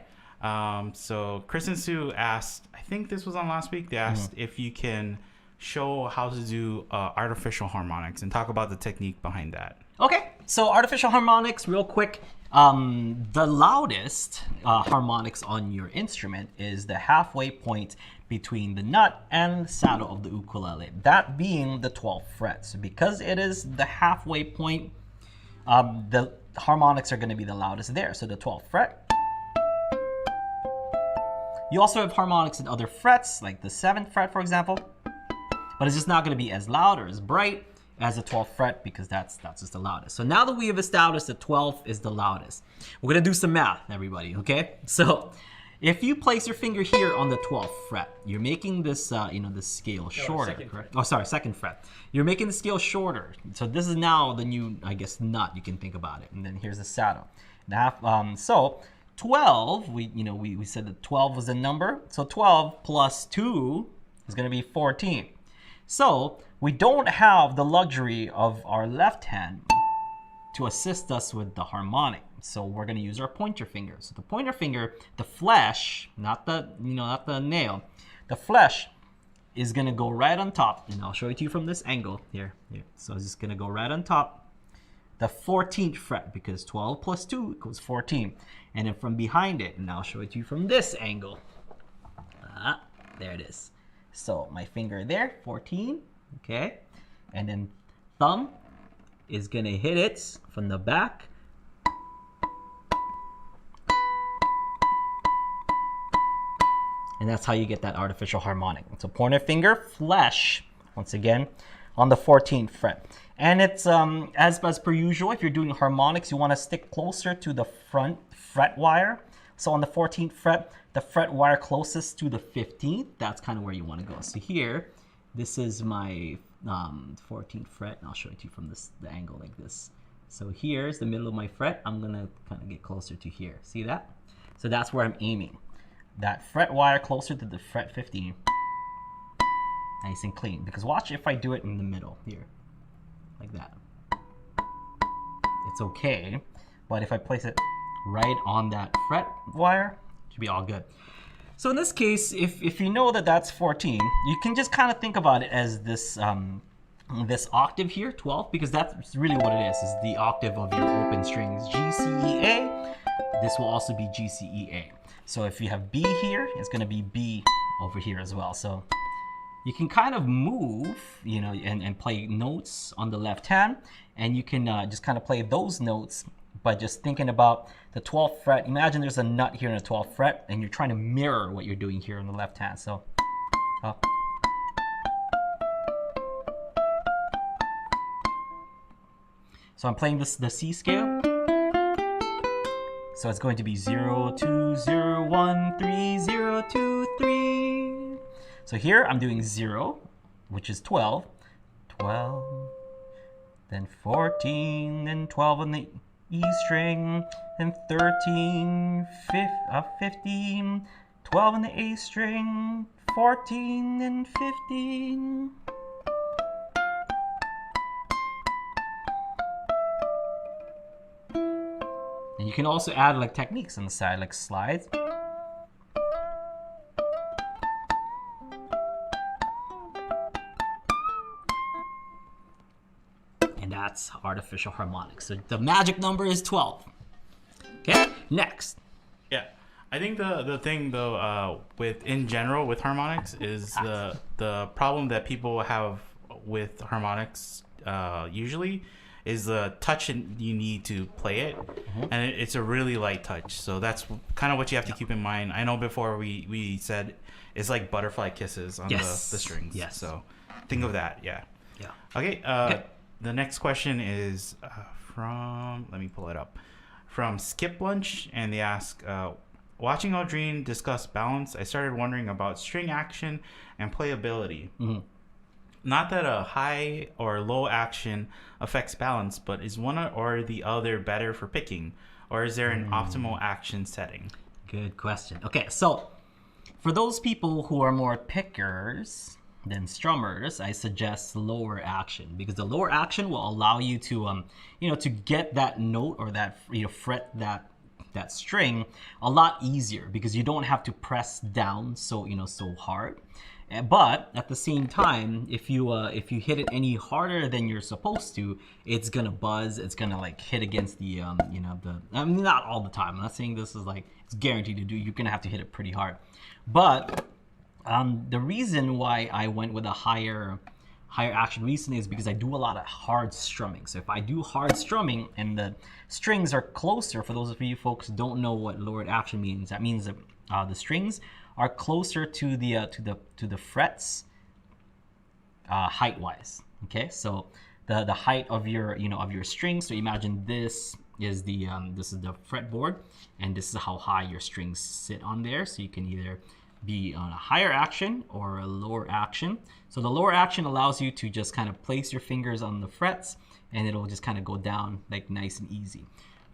[SPEAKER 3] So Chris and Sue asked, I think this was on last week, they asked if you can show how to do artificial harmonics and talk about the technique behind that.
[SPEAKER 1] Okay, so artificial harmonics, real quick. The loudest harmonics on your instrument is the halfway point between the nut and the saddle of the ukulele, that being the 12th fret. So because it is the halfway point, the harmonics are going to be the loudest there. So the 12th fret. You also have harmonics in other frets, like the 7th fret, for example, but it's just not going to be as loud or as bright as the 12th fret because that's just the loudest. So now that we have established the 12th is the loudest, we're going to do some math, everybody, okay? So if you place your finger here on the 12th fret, you're making this, this scale shorter, correct? Oh, sorry, 2nd fret. You're making the scale shorter. So this is now the new, I guess, nut, you can think about it. And then here's the saddle. Now, so 12, we said that 12 was the number. So 12 plus 2 is going to be 14. So we don't have the luxury of our left hand to assist us with the harmonic. So we're going to use our pointer finger. So the pointer finger, the flesh, not the nail, the flesh is going to go right on top. And I'll show it to you from this angle here. So it's just going to go right on top, the 14th fret, because 12 plus 2 equals 14. And then from behind it, and I'll show it to you from this angle. There it is. So my finger there, 14, okay? And then thumb is going to hit it from the back. And that's how you get that artificial harmonic. So pointer finger, flesh, once again, on the 14th fret. And it's, as per usual, if you're doing harmonics, you want to stick closer to the front fret wire. So on the 14th fret, the fret wire closest to the 15th, that's kind of where you want to go. So here, this is my 14th fret, and I'll show it to you from the angle like this. So here's the middle of my fret. I'm going to kind of get closer to here. See that? So that's where I'm aiming. That fret wire closer to the fret 15. Nice and clean. Because watch if I do it in the middle here. Like that. It's okay. But if I place it right on that fret wire, it should be all good. So in this case, if you know that that's 14, you can just kind of think about it as this this octave here, 12, because that's really what it is the octave of your open strings, G, C, E, A. This will also be G, C, E, A. So if you have B here, it's going to be B over here as well. So you can kind of move, and play notes on the left hand, and you can just kind of play those notes by just thinking about the 12th fret. Imagine there's a nut here in the 12th fret, and you're trying to mirror what you're doing here on the left hand. So, so I'm playing the C scale. So it's going to be 0, 2, 0, 1, 3, 0, 2, 3. So here I'm doing 0, which is 12, 12, then 14, then 12 on the E string, then 13, 15, 12 on the A string, 14, and 15. And you can also add like techniques on the side, like slides. And that's artificial harmonics. So the magic number is 12. Okay, next.
[SPEAKER 3] Yeah, I think the thing though, in general with harmonics is the problem that people have with harmonics usually is the touch you need to play it, and it's a really light touch. So that's kind of what you have to keep in mind. I know before we said it's like butterfly kisses on the strings.
[SPEAKER 1] Yes.
[SPEAKER 3] So think of that. Yeah.
[SPEAKER 1] Yeah.
[SPEAKER 3] Okay. The next question is from, let me pull it up, from Skip Lunch, and they ask, watching Aldrine discuss balance, I started wondering about string action and playability. Not that a high or low action affects balance, but is one or the other better for picking? Or is there an optimal action setting?
[SPEAKER 1] Good question. Okay, so for those people who are more pickers, than strummers, I suggest lower action, because the lower action will allow you to to get that note or that fret that string a lot easier, because you don't have to press down so so hard. But at the same time, if you hit it any harder than you're supposed to, it's gonna buzz. It's gonna like hit against the I mean, not all the time. I'm not saying this is like it's guaranteed to do. You're gonna have to hit it pretty hard. But the reason why I went with a higher action recently is because I do a lot of hard strumming. So if I do hard strumming and the strings are closer, for those of you folks who don't know what lowered action means, that means that the strings are closer to the frets height wise. Okay, so the height of your of your string. So imagine this is the fretboard, and this is how high your strings sit on there. So you can either be on a higher action or a lower action. So the lower action allows you to just kind of place your fingers on the frets, and it'll just kind of go down like nice and easy.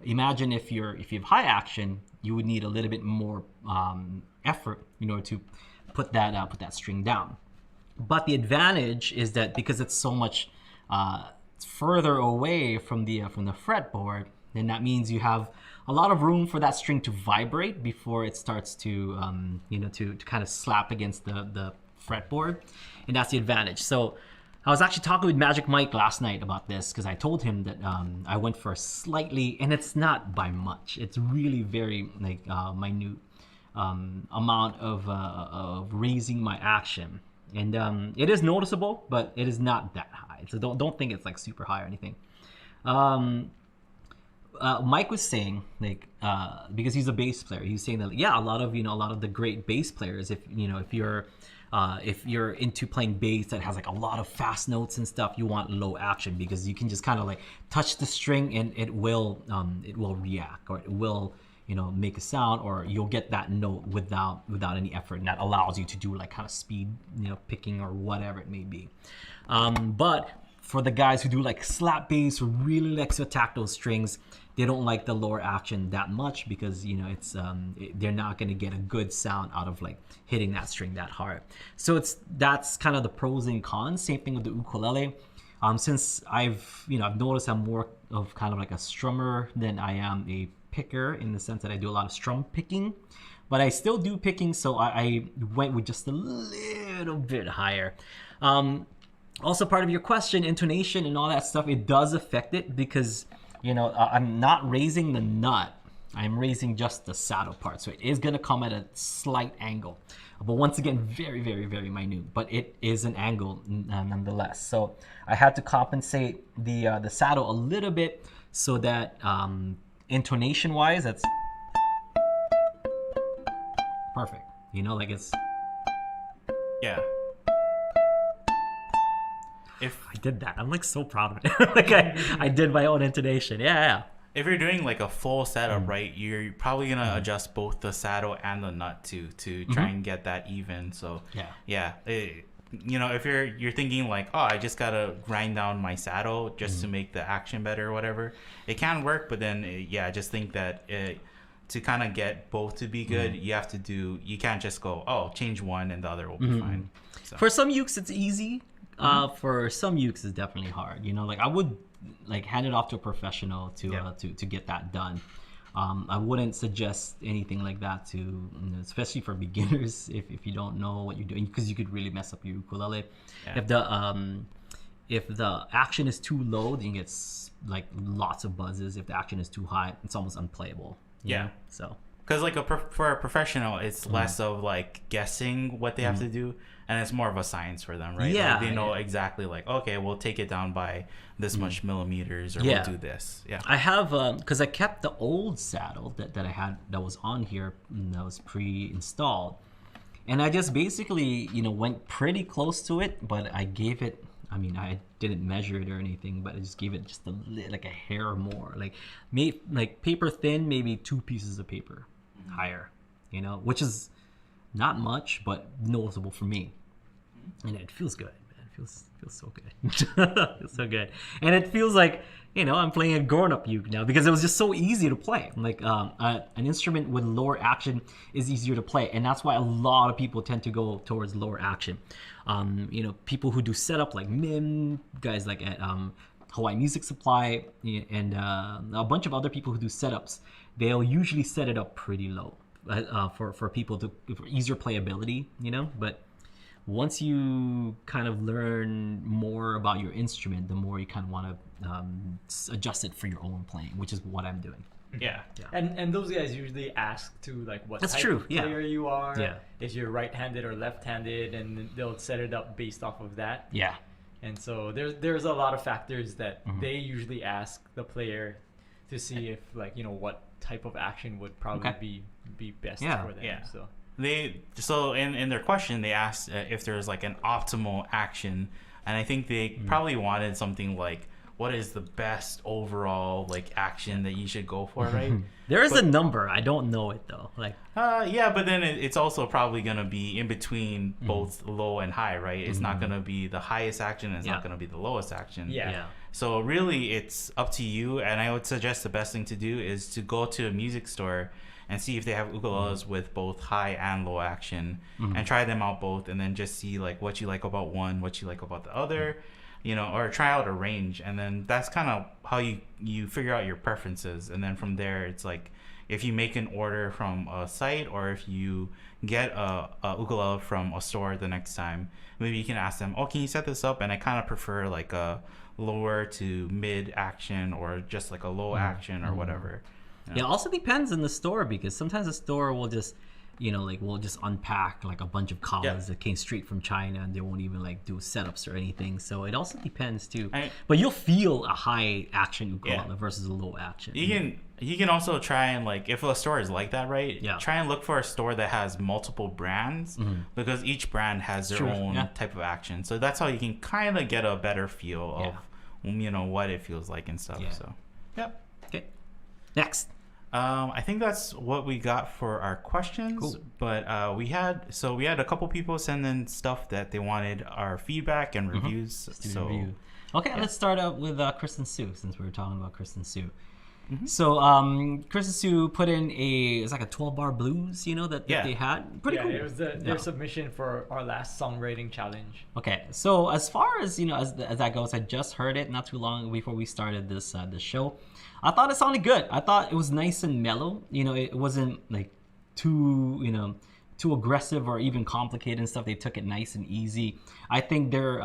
[SPEAKER 1] Imagine if you have high action, you would need a little bit more effort in order to put that string down. But the advantage is that because it's so much further away from the fretboard, then that means you have a lot of room for that string to vibrate before it starts to to kind of slap against the fretboard, and that's the advantage. So I was actually talking with Magic Mike last night about this, because I told him that I went for a slightly, and it's not by much, it's really very like minute amount of raising my action, and it is noticeable, but it is not that high. So don't think it's like super high or anything. Mike was saying, like, because he's a bass player, he was saying that a lot of the great bass players, if you're into playing bass that has like a lot of fast notes and stuff, you want low action, because you can just kind of like touch the string and it will react, or it will make a sound, or you'll get that note without any effort, and that allows you to do like kind of speed picking or whatever it may be. But for the guys who do like slap bass, who really likes to attack those strings, they don't like the lower action that much, because it's they're not going to get a good sound out of like hitting that string that hard. So that's kind of the pros and cons. Same thing with the ukulele. Since I've noticed I'm more of kind of like a strummer than I am a picker, in the sense that I do a lot of strum picking, but I still do picking, so I went with just a little bit higher. Also, part of your question, intonation and all that stuff, it does affect it, because I'm not raising the nut, I'm raising just the saddle part, so it is going to come at a slight angle, but once again, very, very, very minute, but it is an angle nonetheless. So I had to compensate the saddle a little bit, so that intonation wise, that's perfect, like it's If I did that, I'm like so proud of it. Like I did my own intonation. Yeah.
[SPEAKER 3] If you're doing like a full setup, right, you're probably gonna adjust both the saddle and the nut to try and get that even. So if you're thinking like, oh, I just gotta grind down my saddle just to make the action better or whatever, it can work. But then just think that to kind of get both to be good, you can't just go, change one and the other will be fine. So.
[SPEAKER 1] For some ukes, it's easy. For some ukes, it's definitely hard. Like I would like hand it off to a professional to get that done. I wouldn't suggest anything like that to, especially for beginners, if you don't know what you're doing, because you could really mess up your ukulele. If the action is too low, then you get like lots of buzzes. If the action is too high, it's almost unplayable. So
[SPEAKER 3] because like for a professional, it's less of like guessing what they have to do, and it's more of a science for them, right? Like they know exactly like, okay, we'll take it down by this much millimeters, or we'll do this. I
[SPEAKER 1] have because I kept the old saddle that I had that was on here, that was pre-installed, and I just basically went pretty close to it, but I gave it, I didn't measure it or anything, but I just gave it just like a hair more, like paper thin, maybe 2 pieces of paper higher, which is not much, but noticeable for me, and it feels good, man. It feels so good. Feels so good, and it feels like I'm playing a grown-up uke now because it was just so easy to play. Like an instrument with lower action is easier to play, and that's why a lot of people tend to go towards lower action. People who do setup like Mim, guys like at Hawaii Music Supply, and a bunch of other people who do setups, they'll usually set it up pretty low for people for easier playability, But once you kind of learn more about your instrument, the more you kind of want to adjust it for your own playing, which is what I'm doing.
[SPEAKER 3] Yeah.
[SPEAKER 2] And those guys usually ask to like what
[SPEAKER 1] That's
[SPEAKER 2] type
[SPEAKER 1] true.
[SPEAKER 2] of player you are.
[SPEAKER 1] Yeah.
[SPEAKER 2] If you're right-handed or left-handed, and they'll set it up based off of that.
[SPEAKER 1] Yeah.
[SPEAKER 2] And so there's a lot of factors that they usually ask the player to see if what type of action would probably be best for them.
[SPEAKER 3] Yeah.
[SPEAKER 2] So
[SPEAKER 3] In their question they asked if there's like an optimal action, and I think they probably wanted something like, what is the best overall like action that you should go for, right?
[SPEAKER 1] There is a number. I don't know it though. Like
[SPEAKER 3] but then it's also probably gonna be in between both low and high, right? It's not gonna be the highest action, and it's not gonna be the lowest action.
[SPEAKER 2] Yeah.
[SPEAKER 3] So really, it's up to you. And I would suggest the best thing to do is to go to a music store and see if they have ukuleles with both high and low action, and try them out both, and then just see like what you like about one, what you like about the other, or try out a range. And then that's kind of how you figure out your preferences. And then from there, it's like if you make an order from a site, or if you get a ukulele from a store the next time, maybe you can ask them, can you set this up? And I kind of prefer like a lower to mid action, or just like a low action, or whatever.
[SPEAKER 1] Yeah, it also depends on the store, because sometimes the store will just, we'll just unpack like a bunch of collars that came straight from China, and they won't even like do setups or anything. So it also depends too. But you'll feel a high action ukulele versus a low action.
[SPEAKER 3] You can also try and like, if a store is like that, right?
[SPEAKER 1] Yeah.
[SPEAKER 3] Try and look for a store that has multiple brands, because each brand has their own type of action. So that's how you can kind of get a better feel of what it feels like and stuff. So
[SPEAKER 1] Okay. Next.
[SPEAKER 3] I think that's what we got for our questions.
[SPEAKER 1] Cool.
[SPEAKER 3] But we had a couple people send in stuff that they wanted our feedback and reviews.
[SPEAKER 1] Let's start out with Kristen Sue, since we were talking about Kristen Sue. So Kristen Sue put in it's like a 12-bar blues, that they had. Pretty cool.
[SPEAKER 2] It was their submission for our last songwriting challenge.
[SPEAKER 1] Okay, so as far as as that goes, I just heard it not too long before we started this show. I thought it sounded good. I thought it was nice and mellow. It wasn't like too aggressive or even complicated and stuff. They took it nice and easy. I think their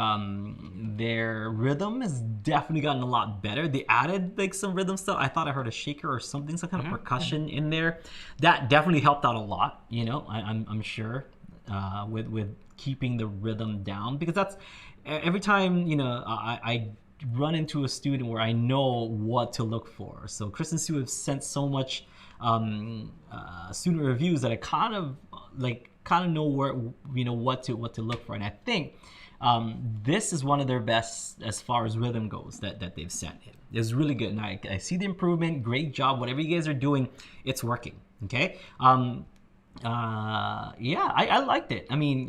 [SPEAKER 1] rhythm has definitely gotten a lot better. They added like some rhythm stuff. I thought I heard a shaker or something, some kind of percussion in there. That definitely helped out a lot. I'm sure with keeping the rhythm down, because that's every time I run into a student where I know what to look for. So Kristen Sue have sent so much student reviews that I kind of know where what to look for, and I think this is one of their best as far as rhythm goes that they've sent in. It's really good, and I see the improvement. Great job, whatever you guys are doing, it's working. Okay, I liked it. I mean,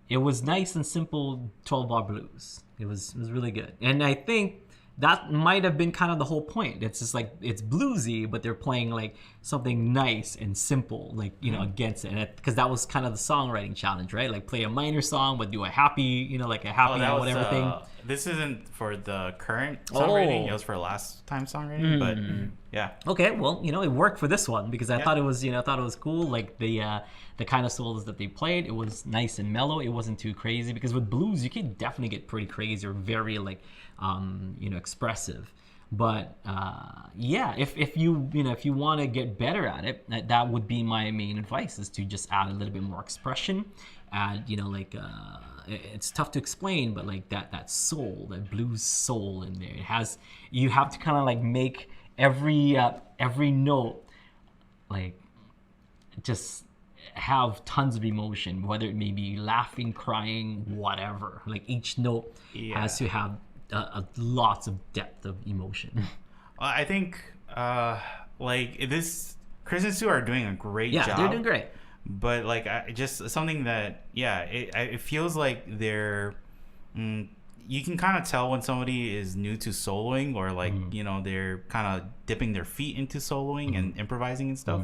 [SPEAKER 1] it was nice and simple 12-bar blues. It was really good, and I think that might have been kind of the whole point. It's just like, it's bluesy, but they're playing like something nice and simple, like against it, because that was kind of the songwriting challenge, right? Like play a minor song, but do a happy, like a happy whatever thing.
[SPEAKER 3] This isn't for the current songwriting. It was for last time songwriting, but yeah.
[SPEAKER 1] Okay, well, it worked for this one, because I thought it was, cool. Like the kind of solos that they played, it was nice and mellow. It wasn't too crazy, because with blues you can definitely get pretty crazy or very like expressive. But if you want to get better at it, that would be my main advice, is to just add a little bit more expression. Add it's tough to explain, but like that soul, that blues soul in there. You have to kind of like make every note like just have tons of emotion, whether it may be laughing, crying, whatever. Like each note has to have lots of depth of emotion.
[SPEAKER 3] I think Chris and Sue are doing a great job.
[SPEAKER 1] Yeah, they're doing great.
[SPEAKER 3] But like just something that it feels like they're you can kind of tell when somebody is new to soloing, or like they're kind of dipping their feet into soloing and improvising and stuff,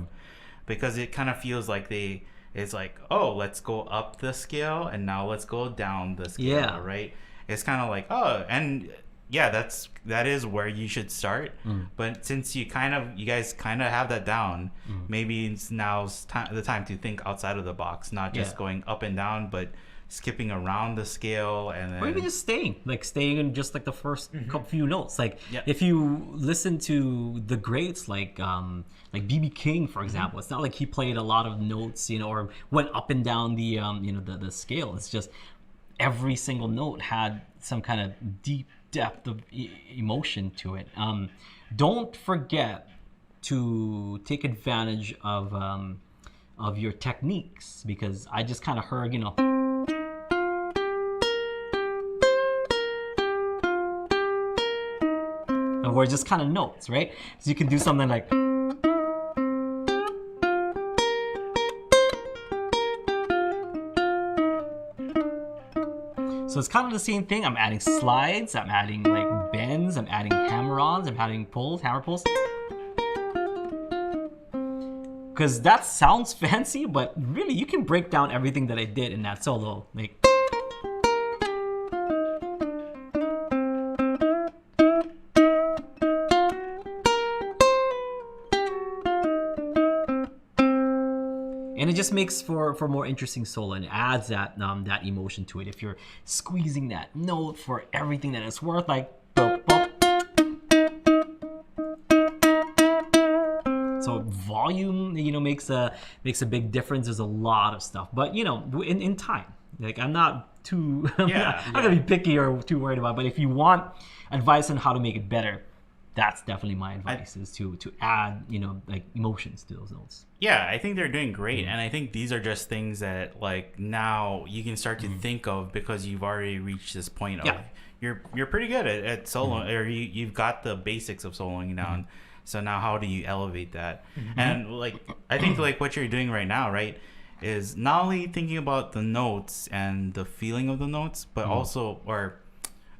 [SPEAKER 3] because it kind of feels like it's like, oh, let's go up the scale and now let's go down the scale, right? It's kind of like, oh, and that is where you should start. But since you guys kind of have that down, maybe now's the time to think outside of the box, not just going up and down, but skipping around the scale, and then...
[SPEAKER 1] or even just staying in just like the first few notes. Like if you listen to the greats like BB King, for example, it's not like he played a lot of notes, or went up and down the the scale. It's just every single note had some kind of deep depth of emotion to it. Don't forget to take advantage of your techniques, because I just kind of heard, where just kind of notes, right? So you can do something like, so it's kind of the same thing. I'm adding slides, I'm adding like bends, I'm adding hammer-ons, I'm adding hammer pulls. Because that sounds fancy, but really you can break down everything that I did in that solo. Like, and it just makes for more interesting solo, and it adds that emotion to it. If you're squeezing that note for everything that it's worth, like, so volume, makes a big difference. There's a lot of stuff, but in time, like I'm not too, I'm not gonna be picky or too worried about it. But if you want advice on how to make it better, that's definitely my advice, is to add, like emotions to those notes.
[SPEAKER 3] Yeah, I think they're doing great. And I think these are just things that like now you can start to think of, because you've already reached this point of you're pretty good at solo, or you've got the basics of soloing down. So now how do you elevate that? And like, I think like what you're doing right now, right, is not only thinking about the notes and the feeling of the notes, but also, or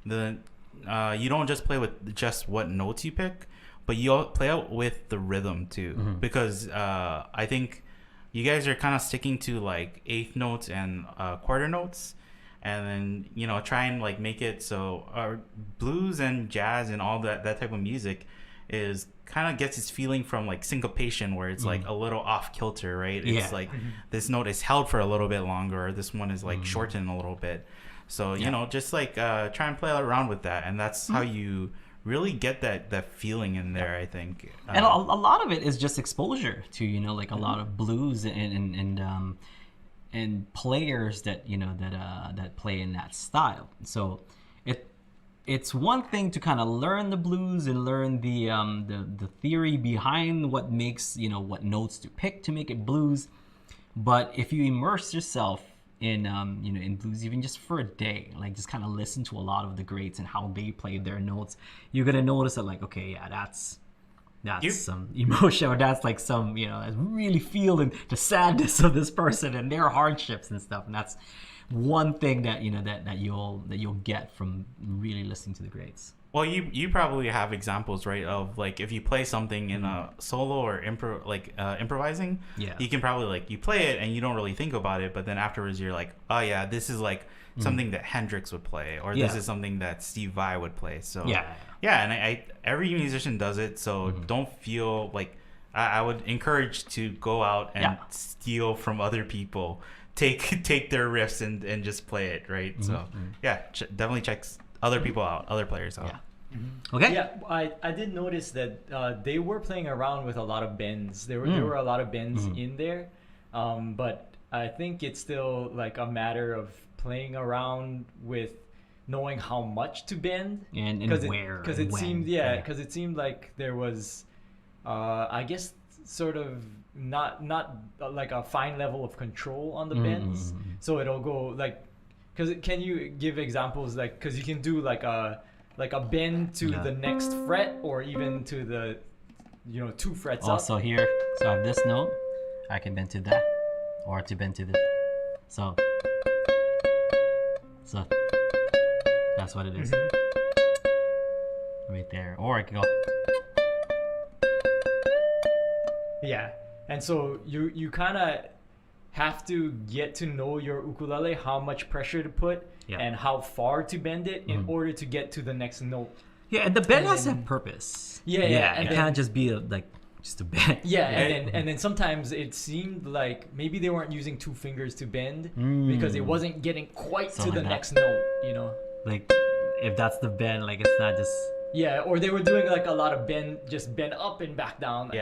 [SPEAKER 3] the you don't just play with just what notes you pick, but you play out with the rhythm too. Because I think you guys are kind of sticking to like eighth notes and quarter notes, and then try and like make it so blues and jazz and all that type of music is kind of gets its feeling from like syncopation, where it's like a little off kilter, right? It's like this note is held for a little bit longer, or this one is like shortened a little bit. So just like try and play around with that, and that's how you really get that feeling in there, I think.
[SPEAKER 1] And a lot of it is just exposure to like a lot of blues and players that that play in that style. So it's one thing to kind of learn the blues and learn the theory behind what makes what notes to pick to make it blues, but if you immerse yourself in in blues, even just for a day, like just kind of listen to a lot of the greats and how they played their notes, you're gonna notice that like, okay, that's some emotion, or that's like some that's really feeling the sadness of this person and their hardships and stuff. And that's one thing that that you'll get from really listening to the greats.
[SPEAKER 3] Well, you probably have examples, right, of like if you play something in a solo or improvising, you can probably like you play it and you don't really think about it, but then afterwards you're like, oh yeah, this is like something that Hendrix would play, or this is something that Steve Vai would play. So and I every musician does it, so don't feel like I would encourage to go out and steal from other people, take their riffs and just play it, right? So definitely check other people out, other players out.
[SPEAKER 1] Okay.
[SPEAKER 2] Yeah, I did notice that they were playing around with a lot of bends. There were a lot of bends in there, but I think it's still like a matter of playing around with knowing how much to bend
[SPEAKER 1] and where,
[SPEAKER 2] because it seemed like there was I guess sort of not like a fine level of control on the bends. So it'll go like, because can you give examples, like, because you can do like a bend to the next fret, or even to the 2 frets up.
[SPEAKER 1] So here, so I have this note, I can bend to that, or to bend to this. So That's what it is. Right there. Or I could go.
[SPEAKER 2] Yeah, and so you kind of have to get to know your ukulele, how much pressure to put, and how far to bend it in order to get to the next note.
[SPEAKER 1] Yeah, and the bend has to have purpose.
[SPEAKER 2] Yeah,
[SPEAKER 1] it can't just be just a bend.
[SPEAKER 2] Yeah, and then sometimes it seemed like maybe they weren't using two fingers to bend because it wasn't getting quite to the next note, you know?
[SPEAKER 1] Like, if that's the bend, like, it's not just...
[SPEAKER 2] Yeah, or they were doing like a lot of bend up and back down.
[SPEAKER 3] It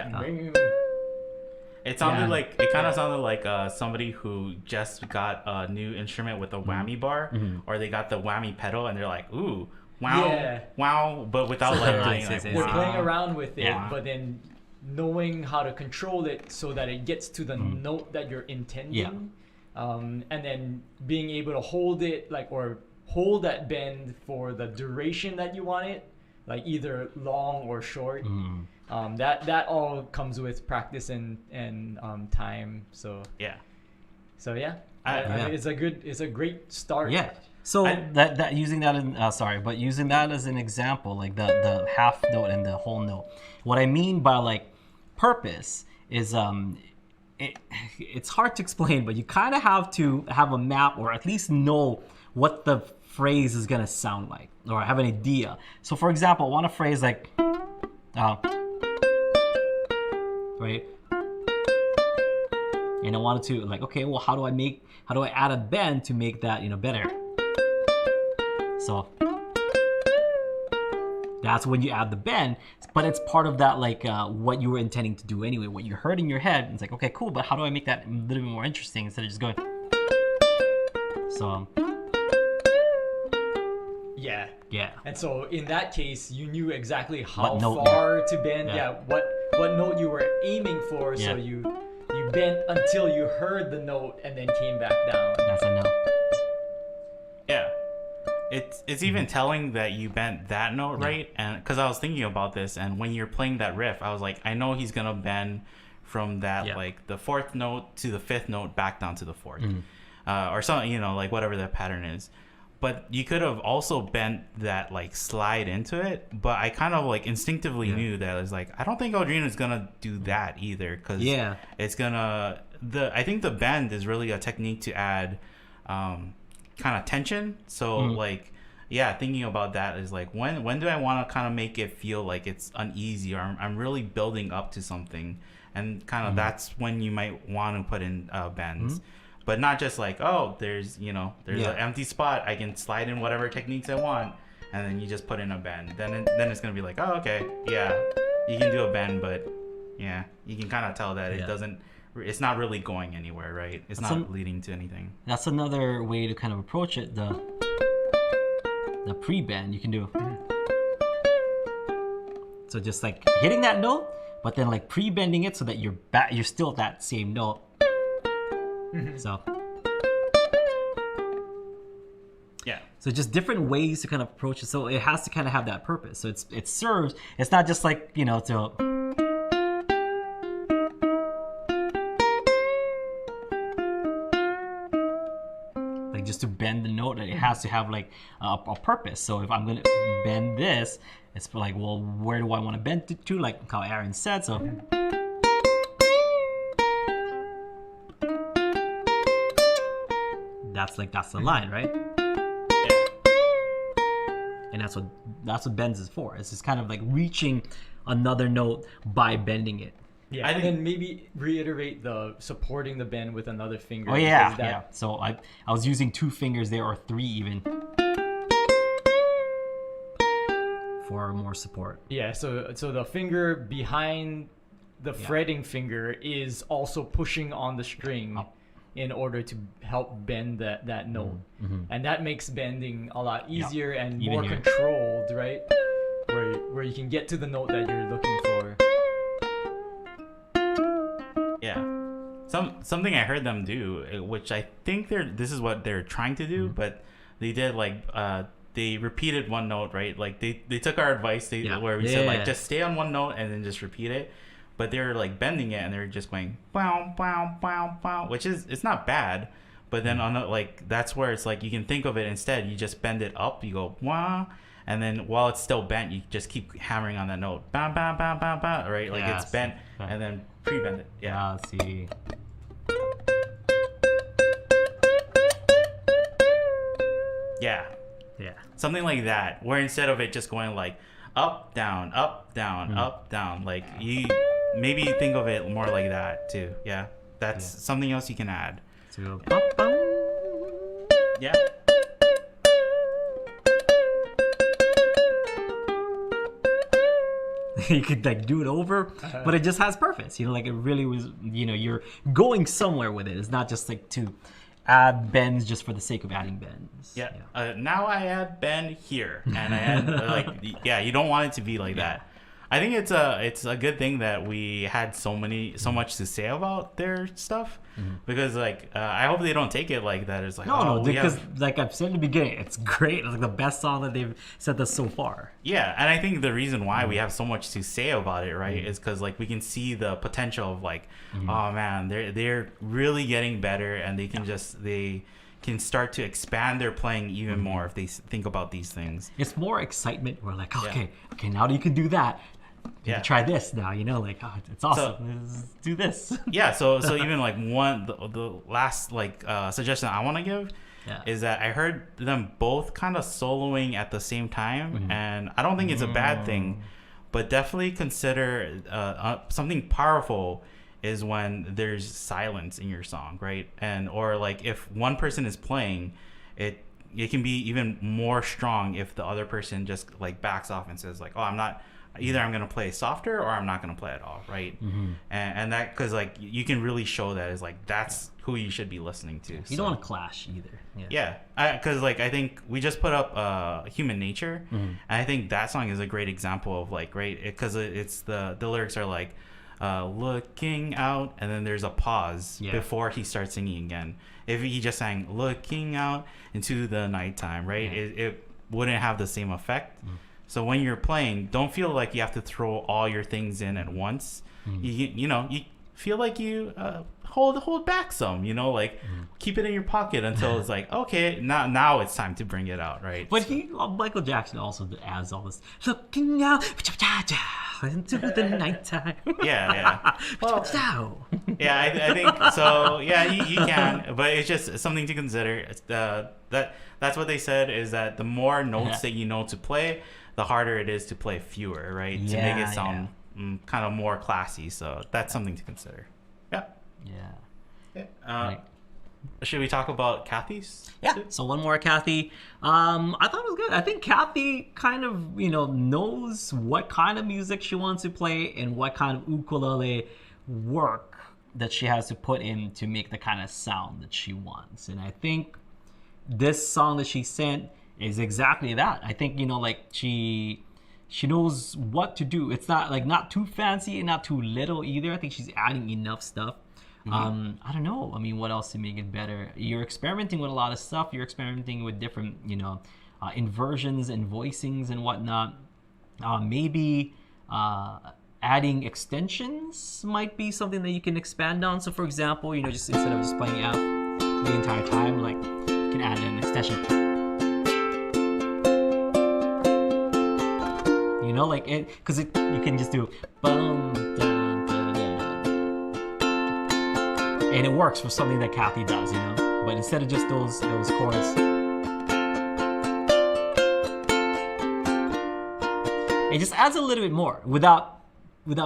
[SPEAKER 3] sounded like, it kind of sounded like somebody who just got a new instrument with a whammy bar, or they got the whammy pedal and they're like, ooh, wow, wow, but without like doing
[SPEAKER 2] we're playing around with it,
[SPEAKER 3] Yeah.
[SPEAKER 2] but then knowing how to control it so that it gets to the note that you're intending, and then being able to hold it or hold that bend for the duration that you want it, like either long or short. That all comes with practice and time. So
[SPEAKER 3] yeah.
[SPEAKER 2] It's a great start.
[SPEAKER 1] Yeah. So that using that in using that as an example, like the half note and the whole note. What I mean by like purpose is it's hard to explain, but you kind of have to have a map or at least know what the phrase is gonna sound like, or have an idea. So for example, I want a phrase like right? And I wanted to like, okay, well, how do I add a bend to make that, better? So that's when you add the bend, but it's part of that, like what you were intending to do anyway, what you heard in your head. It's like, okay, cool, but how do I make that a little bit more interesting instead of just going? So yeah.
[SPEAKER 2] And so in that case, you knew exactly how
[SPEAKER 1] What note,
[SPEAKER 2] far to bend. What note you were aiming for. So you bent until you heard the note and then came back down.
[SPEAKER 1] That's a note.
[SPEAKER 3] Yeah. It's even telling that you bent that note right, and because I was thinking about this, and when you're playing that riff, I was like, I know he's gonna bend from that like the fourth note to the fifth note back down to the fourth, or something, like whatever that pattern is. But you could have also bent that like slide into it, but I kind of like instinctively knew that it was like, I don't think Aldrine is gonna do that either, because it's gonna I think the bend is really a technique to add kind of tension. So like thinking about that is like, when do I want to kind of make it feel like it's uneasy, or I'm really building up to something, and kind of that's when you might want to put in bends. But not just like, oh, there's an empty spot, I can slide in whatever techniques I want, and then you just put in a bend. Then it's gonna be like, oh, okay, you can do a bend, but you can kind of tell that it's not really going anywhere, right? It's not leading to anything.
[SPEAKER 1] That's another way to kind of approach it. The pre-bend you can do. So just like hitting that note, but then like pre-bending it so that you're still at that same note. So just different ways to kind of approach it. So it has to kind of have that purpose. So it serves. It's not just like to like just to bend the note. It has to have like a purpose. So if I'm gonna bend this, it's like, well, where do I want to bend it to? Like how Aaron said. So. That's the line, right? And that's what bends is for. It's just kind of like reaching another note by bending it.
[SPEAKER 2] Yeah, and then maybe reiterate the supporting the bend with another finger.
[SPEAKER 1] Oh yeah. So I was using 2 fingers there, or 3 even, for more support.
[SPEAKER 2] Yeah. So the finger behind the fretting finger is also pushing on the string. In order to help bend that note. And that makes bending a lot easier and
[SPEAKER 1] even
[SPEAKER 2] more
[SPEAKER 1] here.
[SPEAKER 2] controlled, right? Where you can get to the note that you're looking for.
[SPEAKER 3] Yeah. Something I heard them do, which I think this is what they're trying to do, but they did like they repeated one note, right? Like they took our advice where we said like just stay on one note and then just repeat it. But they're like bending it, and they're just going bow bow bow bow, which is, it's not bad, But then on the, like, that's where it's like you can think of it instead. You just bend it up. You go wah, and then while it's still bent, you just keep hammering on that note. Bam, bam, bam, bam, bam. Right? Like it's bent, and then pre-bend it. Yeah.
[SPEAKER 1] See.
[SPEAKER 3] Yeah.
[SPEAKER 1] Yeah.
[SPEAKER 3] Something like that, where instead of it just going like up, down, up, down, up, down, like you maybe think of it more like that too. Yeah. That's something else you can add.
[SPEAKER 1] So,
[SPEAKER 3] Yeah.
[SPEAKER 1] you could like do it over, but it just has purpose. You know, like it really was. You know, you're going somewhere with it. It's not just like to add bends just for the sake of adding bends.
[SPEAKER 3] Yeah. Now I add bend here, and I add like you don't want it to be like that. I think it's a good thing that we had so much to say about their stuff, because like I hope they don't take it like that. It's like
[SPEAKER 1] no, because like I've said in the beginning, it's great. It's like the best song that they've sent us so far.
[SPEAKER 3] Yeah, and I think the reason why we have so much to say about it, right, is because like we can see the potential of like, oh man, they're really getting better, and they can start to expand their playing even more if they think about these things.
[SPEAKER 1] It's more excitement. We're like, okay, now that you can do that, you can try this now. You know, like, oh, it's awesome. Let's do this.
[SPEAKER 3] Yeah. So even like the last like suggestion I want to give is that I heard them both kind of soloing at the same time, and I don't think it's a bad thing, but definitely consider something powerful is when there's silence in your song, right? And or like if one person is playing, it can be even more strong if the other person just like backs off and says like, oh, I'm gonna play softer or I'm not gonna play at all, right? And that, because like you can really show that is like that's who you should be listening to.
[SPEAKER 1] You don't want to clash either.
[SPEAKER 3] Yeah, because like I think we just put up Human Nature, and I think that song is a great example of like, right, because it's the lyrics are like looking out, and then there's a pause before he starts singing again. If he just sang looking out into the nighttime, right, it wouldn't have the same effect. So when you're playing, don't feel like you have to throw all your things in at once. You feel like you hold back some, like keep it in your pocket until it's like, okay, now it's time to bring it out, right?
[SPEAKER 1] But Michael Jackson also adds all this looking out into the nighttime.
[SPEAKER 3] Yeah. Well, yeah, I think so. Yeah, you can, but it's just something to consider. It's that's what they said, is that the more notes that you know to play, the harder it is to play fewer, right? To make it sound kind of more classy. So that's something to consider.
[SPEAKER 1] Yeah.
[SPEAKER 3] Should we talk about Kathy's?
[SPEAKER 1] Yeah. So one more Kathy. I thought it was good. I think Kathy kind of, knows what kind of music she wants to play and what kind of ukulele work that she has to put in to make the kind of sound that she wants. And I think this song that she sent is exactly that. I think, she knows what to do. It's not too fancy and not too little either. I think she's adding enough stuff. I don't know. I mean, what else to make it better? You're experimenting with a lot of stuff. You're experimenting with different, inversions and voicings and whatnot. Maybe adding extensions might be something that you can expand on. So, for example, just instead of just playing F the entire time, like you can add an extension. Like it, because you can just do bum, dun, dun, dun, dun. And it works for something that Kathy does, But instead of just those chords, it just adds a little bit more without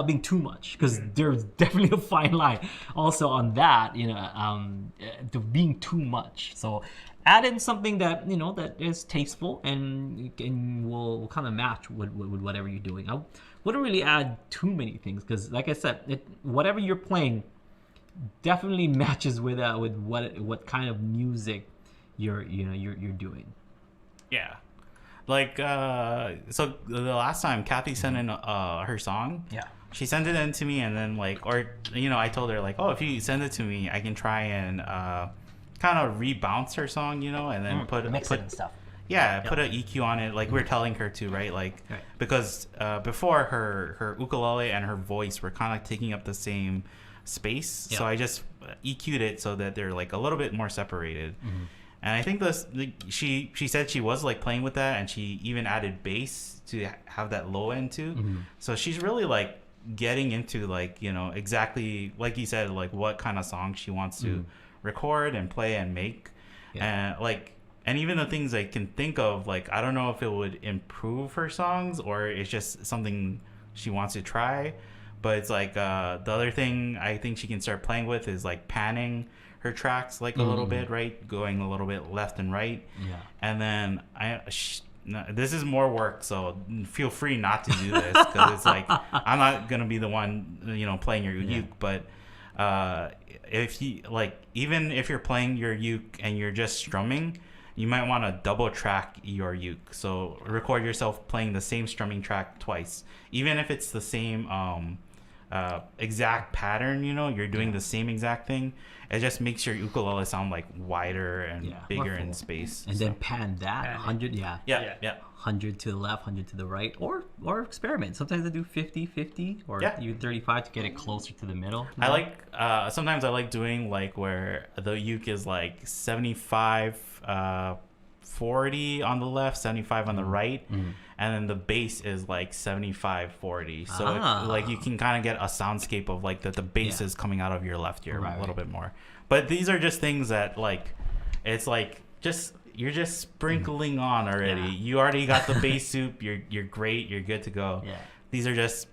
[SPEAKER 1] being too much, because there's definitely a fine line also on that, to being too much. So add in something that that is tasteful and will kind of match with whatever you're doing. I wouldn't really add too many things, because like I said, whatever you're playing definitely matches with what kind of music you're doing.
[SPEAKER 3] Yeah. Like so the last time Kathy sent in her song, she sent it in to me, and then I told her like, oh, if you send it to me, I can try and kind of rebounce her song, and then put
[SPEAKER 1] it and stuff.
[SPEAKER 3] Yeah, put an EQ on it, like we were telling her to, right? Because before her ukulele and her voice were kind of taking up the same space.
[SPEAKER 1] Yeah.
[SPEAKER 3] So I just EQ'd it so that they're like a little bit more separated. And I think she said she was like playing with that, and she even added bass to have that low end too. So she's really like getting into like, you know, exactly like you said, like what kind of song she wants to record and play and make. And even the things I can think of, like I don't know if it would improve her songs or it's just something she wants to try. But it's like the other thing I think she can start playing with is like panning her tracks like a little bit, right? Going a little bit left and right.
[SPEAKER 1] Yeah.
[SPEAKER 3] And then this is more work, so feel free not to do this because it's like I'm not gonna be the one, you know, playing your uke. But if you like, even if you're playing your uke and you're just strumming, you might want to double track your uke. So record yourself playing the same strumming track twice, even if it's the same exact pattern. You know, you're doing the same exact thing. It just makes your ukulele sound like wider and bigger in space.
[SPEAKER 1] And then pan that 100,
[SPEAKER 3] yeah,
[SPEAKER 1] 100 to the left, 100 to the right, or experiment. Sometimes I do 50-50 or even 35 to get it closer to the middle.
[SPEAKER 3] I like sometimes I like doing like where the uke is like 75 40 on the left, 75 on the right, and then the bass is like 75-40. So like you can kind of get a soundscape of like that the bass is coming out of your left ear a little bit more. But these are just things that like it's like just you're just sprinkling on already. You already got the bass soup. You're great. You're good to go.
[SPEAKER 1] Yeah.
[SPEAKER 3] These are just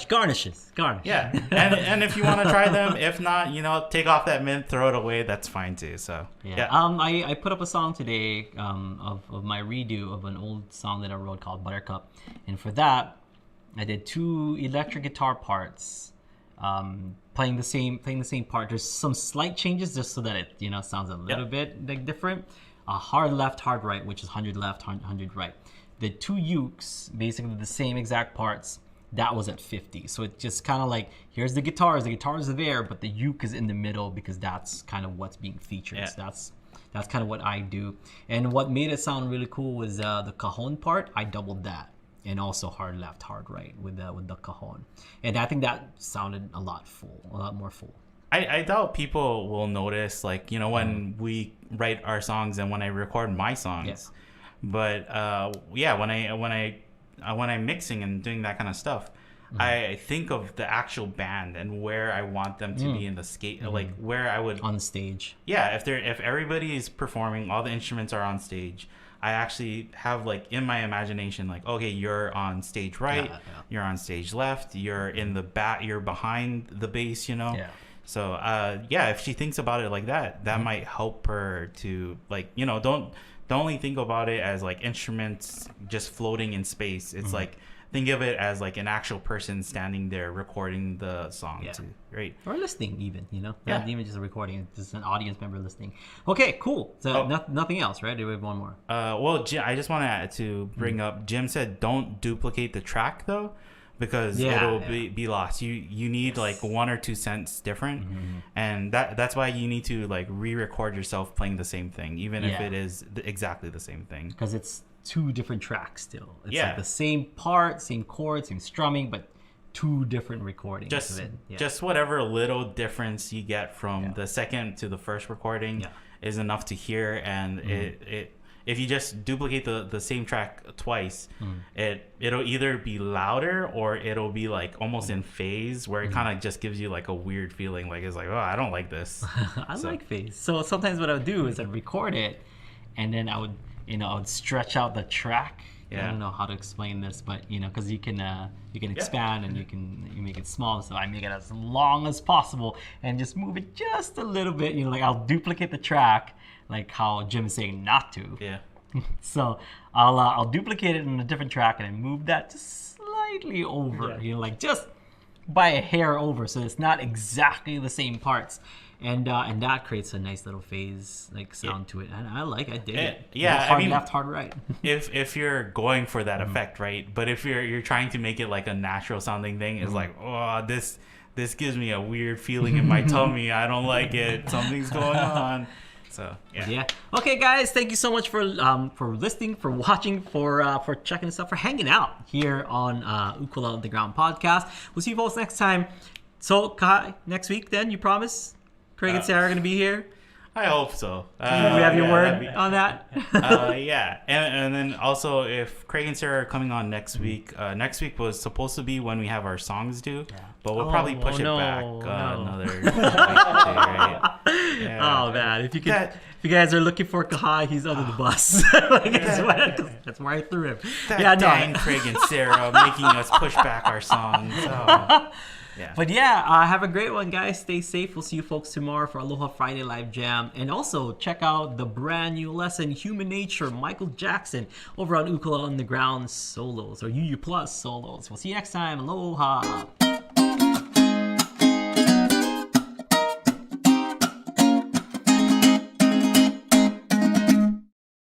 [SPEAKER 1] Garnishes.
[SPEAKER 3] Yeah, and if you want to try them, if not, you know, take off that mint, throw it away. That's fine too. So
[SPEAKER 1] I put up a song today of my redo of an old song that I wrote called Buttercup, and for that I did 2 electric guitar parts, playing the same part. There's some slight changes just so that it, you know, sounds a little bit like different. Hard left, hard right, which is 100 left, 100 right. The 2 ukes, basically the same exact parts. That was at 50. So it just kind of like, here's the guitars are there, but the uke is in the middle because that's kind of what's being featured.
[SPEAKER 3] Yeah.
[SPEAKER 1] So that's kind of what I do. And what made it sound really cool was the cajon part. I doubled that, and also hard left, hard right with the cajon. And I think that sounded a lot more full.
[SPEAKER 3] I doubt people will notice, like, you know, when we write our songs and when I record my songs.
[SPEAKER 1] Yes.
[SPEAKER 3] But when I'm mixing and doing that kind of stuff, I think of the actual band and where I want them to be in the skate, like where I would
[SPEAKER 1] on stage.
[SPEAKER 3] Yeah, if everybody is performing, all the instruments are on stage, I actually have like in my imagination, like, okay, you're on stage right, you're on stage left, you're in the back, you're behind the bass, you know.
[SPEAKER 1] Yeah.
[SPEAKER 3] So if she thinks about it like that, that might help her to, like, you know, don't only think about it as like instruments just floating in space. It's like, think of it as like an actual person standing there recording the song too, right?
[SPEAKER 1] Or listening even, you know? Not even just a recording, it's just an audience member listening. Okay, cool. So nothing else, right? Do we have one more?
[SPEAKER 3] Well, Jim, I just want to bring up, Jim said don't duplicate the track though, because it'll be lost. You need like 1 or 2 cents different, and that's why you need to like re-record yourself playing the same thing, even if it is exactly the same thing.
[SPEAKER 1] Because it's 2 different tracks still. It's like the same part, same chord, same strumming, but 2 different recordings of it.
[SPEAKER 3] Just whatever little difference you get from the second to the first recording is enough to hear, and it if you just duplicate the same track twice, it'll either be louder or it'll be like almost in phase, where it kind of just gives you like a weird feeling, like it's like, oh, I don't like this.
[SPEAKER 1] I like phase. So sometimes what I would do is I'd record it, and then I would stretch out the track. I don't know how to explain this, but you know, because you can expand and you make it small. So I make it as long as possible and just move it just a little bit. You know, like I'll duplicate the track, like how Jim is saying not to.
[SPEAKER 3] Yeah.
[SPEAKER 1] So I'll duplicate it in a different track and then move that just slightly over. You know, like just by a hair over, so it's not exactly the same parts. And that creates a nice little phase like sound to it, and I dig it.
[SPEAKER 3] Yeah,
[SPEAKER 1] hard left, hard right.
[SPEAKER 3] if you're going for that effect, right? But if you're trying to make it like a natural sounding thing, it's like, oh, this gives me a weird feeling in my tummy. I don't like it. Something's going on. So yeah.
[SPEAKER 1] Okay, guys, thank you so much for listening, for watching, for checking us out, for hanging out here on Ukulele Underground podcast. We'll see you folks next time. So Kai, next week then you promise? Craig and Sarah are gonna be here.
[SPEAKER 3] I hope so.
[SPEAKER 1] We have your word on that.
[SPEAKER 3] Yeah, and then also if Craig and Sarah are coming on next week was supposed to be when we have our songs due, but we'll probably push it back another week, right? Yeah.
[SPEAKER 1] Oh man, if you guys are looking for Kahai, he's under the bus. That's where I threw him.
[SPEAKER 3] Dang Craig and Sarah making us push back our songs. Oh. Yeah.
[SPEAKER 1] But yeah, have a great one, guys. Stay safe. We'll see you folks tomorrow for Aloha Friday Live Jam. And also, check out the brand new lesson, Human Nature, Michael Jackson, over on Ukulele Underground Solos, or UU Plus Solos. We'll see you next time. Aloha.